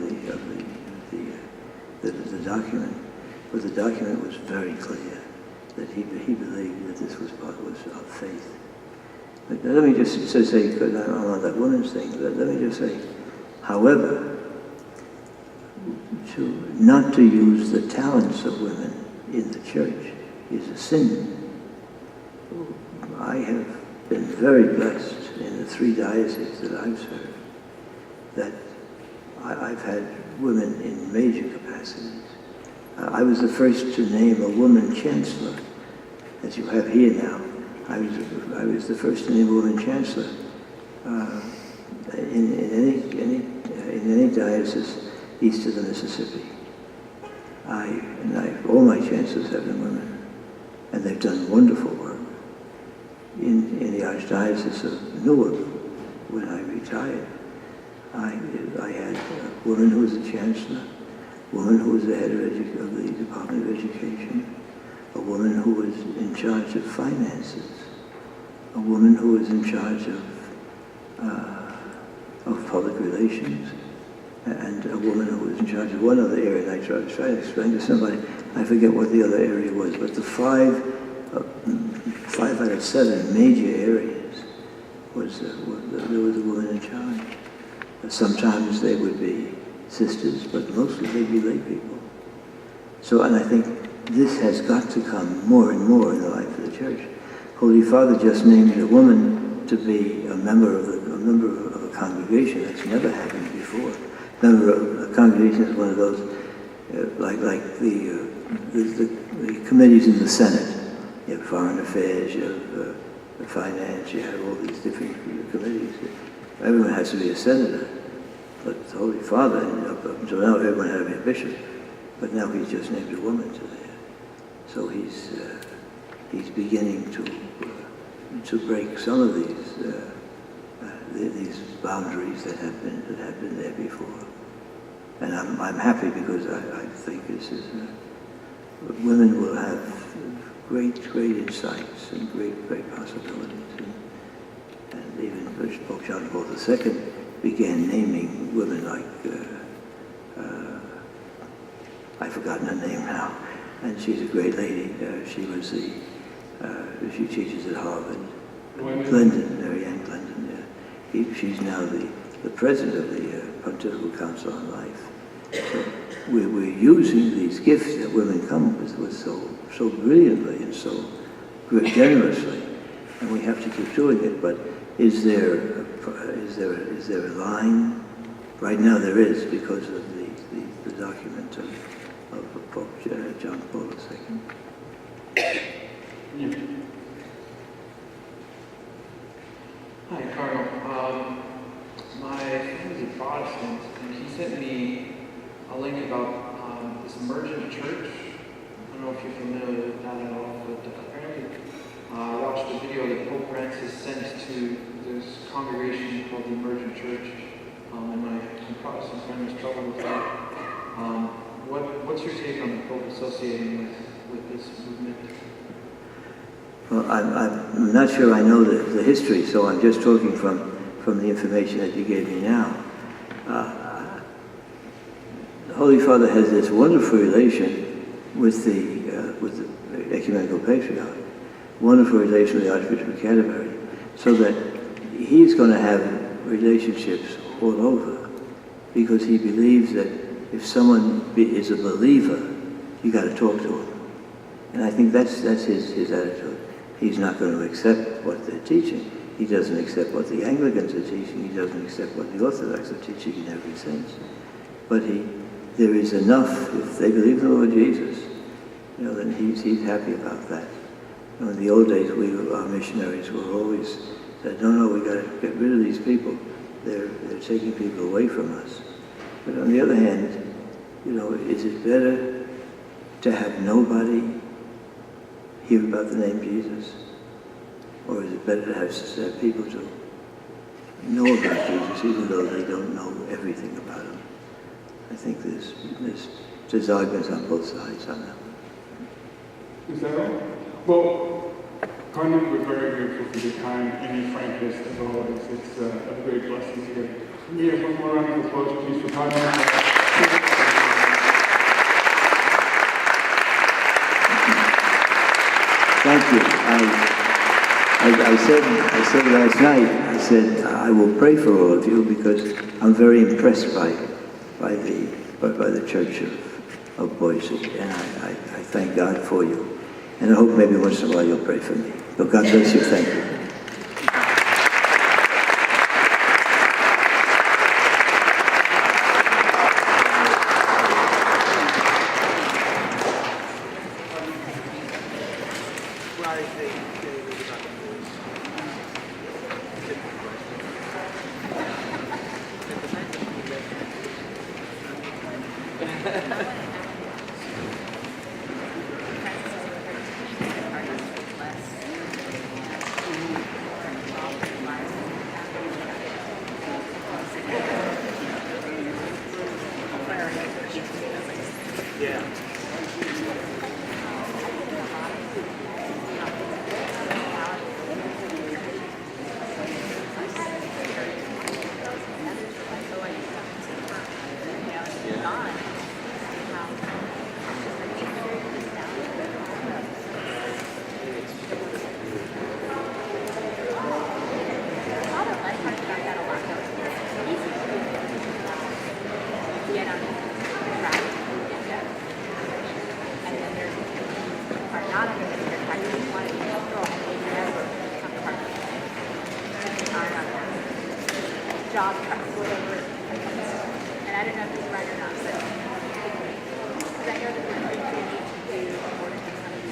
the document, but the document was very clear that he believed that this was of faith. But let me just say, because I'm on that woman's thing. Let me just say, however, not to use the talents of women in the church is a sin. I have been very blessed in the 3 dioceses that I've served, that I've had women in major capacities. I was the first to name a woman chancellor, as you have here now. I was the first to name a woman chancellor in any diocese east of the Mississippi. All my chancellors have been women, and they've done wonderful work. In the Archdiocese of Newark, when I retired, I had a woman who was the chancellor, a woman who was the head of the Department of Education, a woman who was in charge of finances, a woman who was in charge of public relations, and a woman who was in charge of one other area. And I tried to explain to somebody, I forget what the other area was, but the five out of 7 major areas there was a woman in charge. Sometimes they would be sisters, but mostly they'd be lay people. So, and I think this has got to come more and more in the life of the church. Holy Father just named a woman to be a member of a congregation. That's never happened before. Member of a congregation is one of those, like the committees in the Senate. You have Foreign Affairs, you have Finance, you have all these different committees. Everyone has to be a senator. But the Holy Father, up until now, everyone had to be a bishop. But now he's just named a woman to there. So he's beginning to break some of these boundaries that have been there before. And I'm happy because I think this is women will have great insights and great possibilities. And even Pope John Paul II began naming women like, I've forgotten her name now, and she's a great lady. She teaches at Harvard. Glendon, Mary Ann Glendon, yeah. She's now the president of the Pontifical Council on Life. So we're using these gifts that women come with so brilliantly and so generously, and we have to keep doing it. But is there a line? Right now there is, because of the document of Pope John Paul II. Yeah. Hi, Cardinal. My friend is a Protestant, and he sent me a link about this emergent church. I don't know if you're familiar with that at all, but apparently I watched a video that Pope Francis sent to this congregation called the Emergent Church, and my Protestant friend was troubled with that. What's your take on the Pope associating with this movement? Well, I'm not sure I know the history, so I'm just talking from the information that you gave me now. The Holy Father has this wonderful relation with the Ecumenical Patriarch, wonderful relation with the Archbishop of Canterbury, so that he's going to have relationships all over, because he believes that if someone is a believer, you got to talk to him. And I think that's his attitude. He's not going to accept what they're teaching. He doesn't accept what the Anglicans are teaching. He doesn't accept what the Orthodox are teaching in every sense. But there is enough, if they believe in the Lord Jesus, then he's happy about that. In the old days, our missionaries were always said, no, we got to get rid of these people. They're taking people away from us. But on the other hand, is it better to have nobody hear about the name Jesus? Or is it better to have people to know about Jesus, even though they don't know everything about him? I think there's arguments on both sides on that one. Is that all? Well, Cardinal, we're very grateful for your time and your frankness as always. It's a great blessing to get. Can we have one more round of applause, please, for Cardinal? Thank you. I said last night, I will pray for all of you, because I'm very impressed by the Church of Boise, and I thank God for you. And I hope maybe once in a while you'll pray for me. But God bless you. Thank you. not understand their tax. They just wanted to go and they never come to Cardinal. Job trucks, whatever. And I don't know if he's right or not, but because I know that there's things we need to do in order to kind of.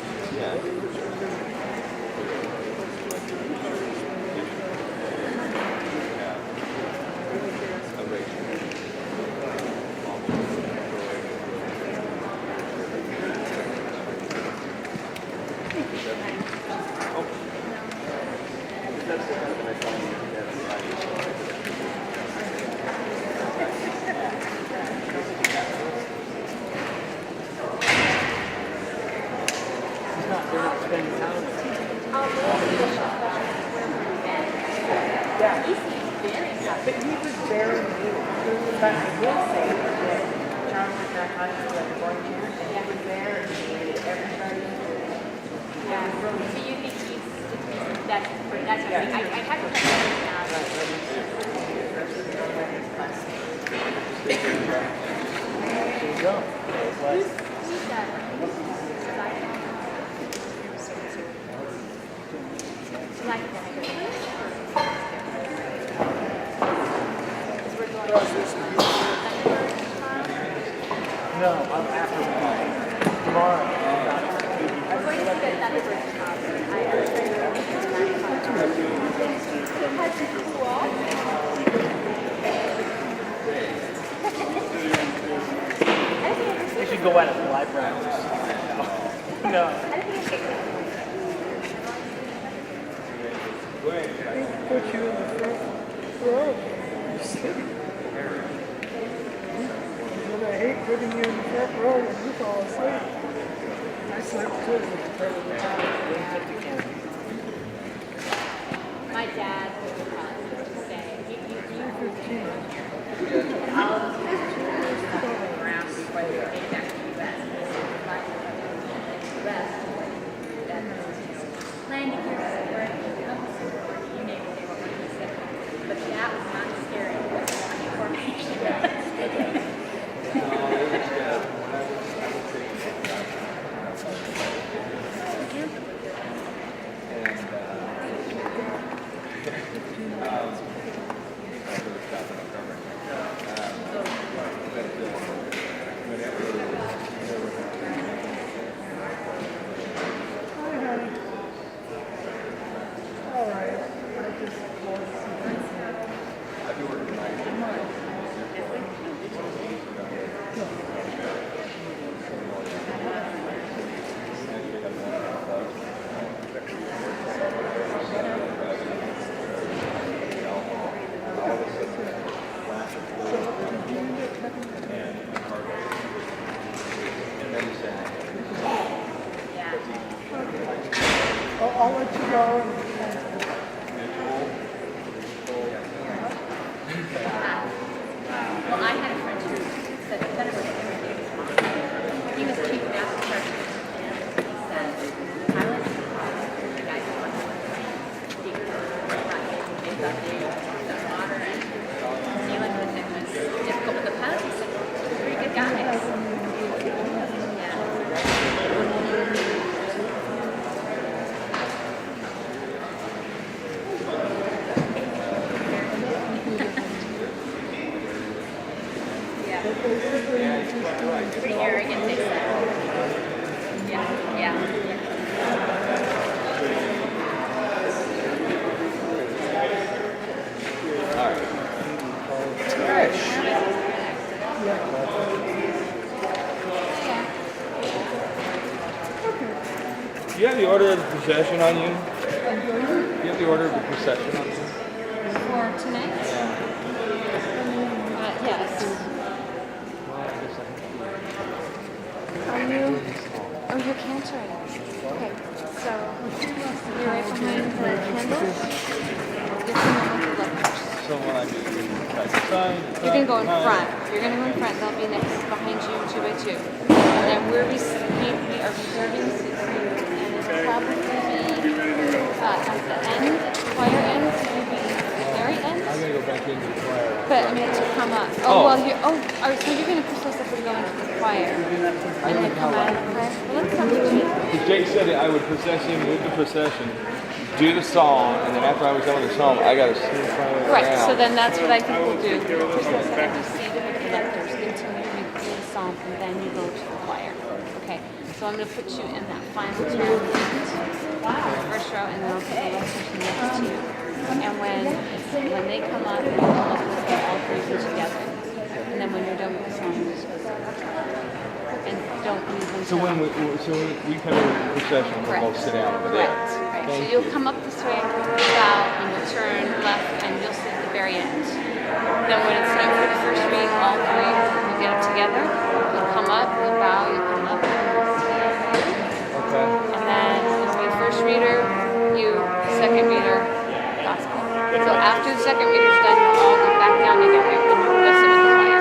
Pretty arrogant, they said. Yeah. Do you have the order of the procession on you? Do you have the order of the procession on you? For tonight? Yes. Oh, you're cantering. Okay, so you're right behind the candles. So when I do the sign, You're gonna go in front. You're gonna go in front. They'll be next behind you, 2 by 2. And then we are reserving seats for you, and it'll probably be at the end, choir end, so you'll be at the very end. I'm gonna go back into the choir. But but I mean to come up. Oh. Well, so you're going to process up and go into the choir, and then come out of the choir. Well, let's come to Jake. Jake said that I would procession, move the procession, do the song, and then after I was done with the song, I got to sneak my way Right. around. So then that's what I think we'll do. We'll process up and see the collectors until you do the song, and then you go to the choir. Okay. So I'm going to put you in that final row, first row, and then I'll put the lectors next to you. And when they come up, we'll come up with all three of you together. And then when you're done with the song, you just go. And don't leave them. So when we come in with the procession, we'll both sit down over there. Right. So Thank you'll you. come up this way, bow, and you'll turn left, and you'll sit at the very end. Then when it's time for the first read, all three will get up together. You'll come up, you'll bow, you'll come up. Okay. And then it'll be first reader, you, second reader, gospel. So after the second reader's done, you'll all go back down together and you'll go sit with the choir.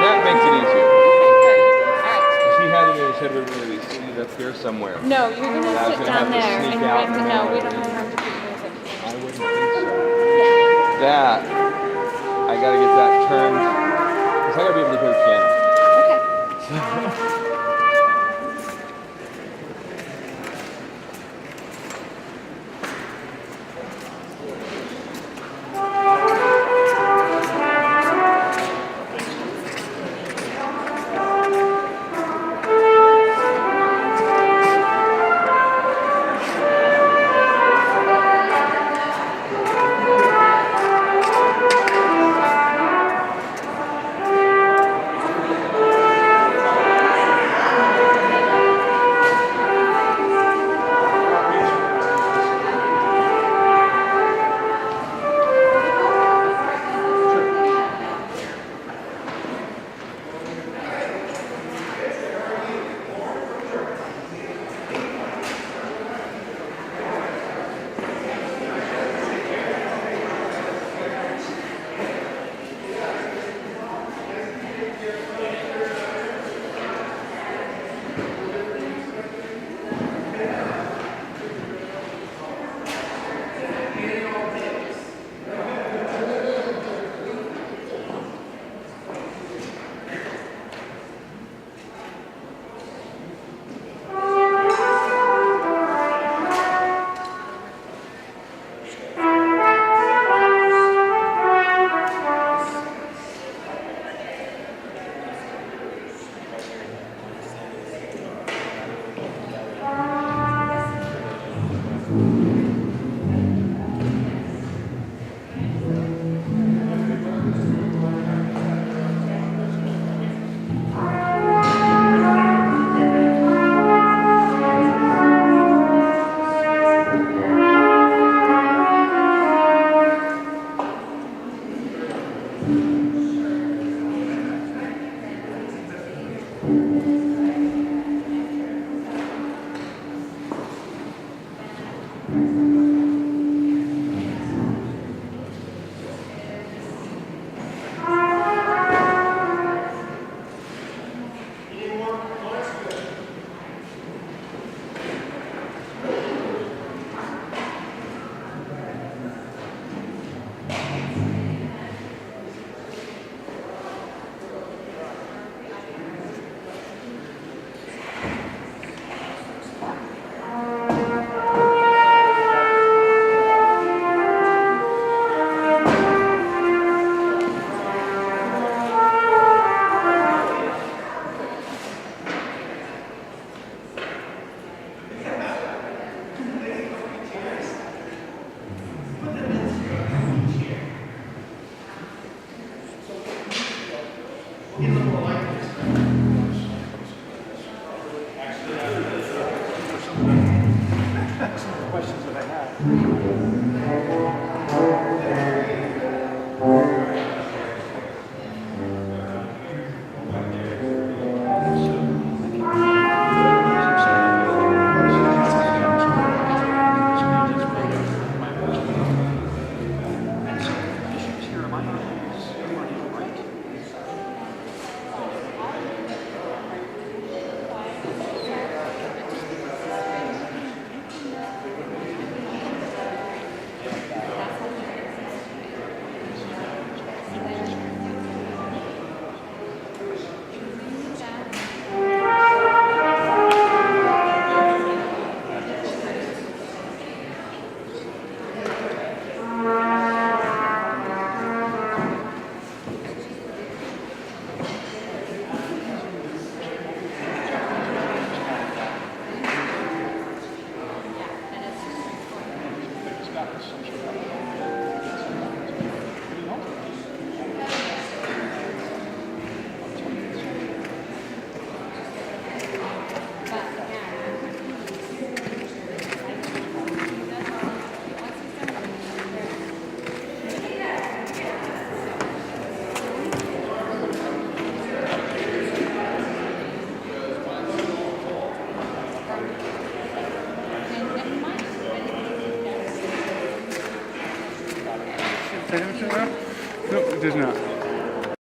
That makes it easier. Okay, good. All right. She had it in her head we're going to be seated up here somewhere. No, you're going to I was sit gonna have down to there sneak and you're out going to, and no, then- we don't have to put music. I wouldn't think so. That, I got to get that turned, because I got to be able to hear the piano. Okay. Say him, no, it does not.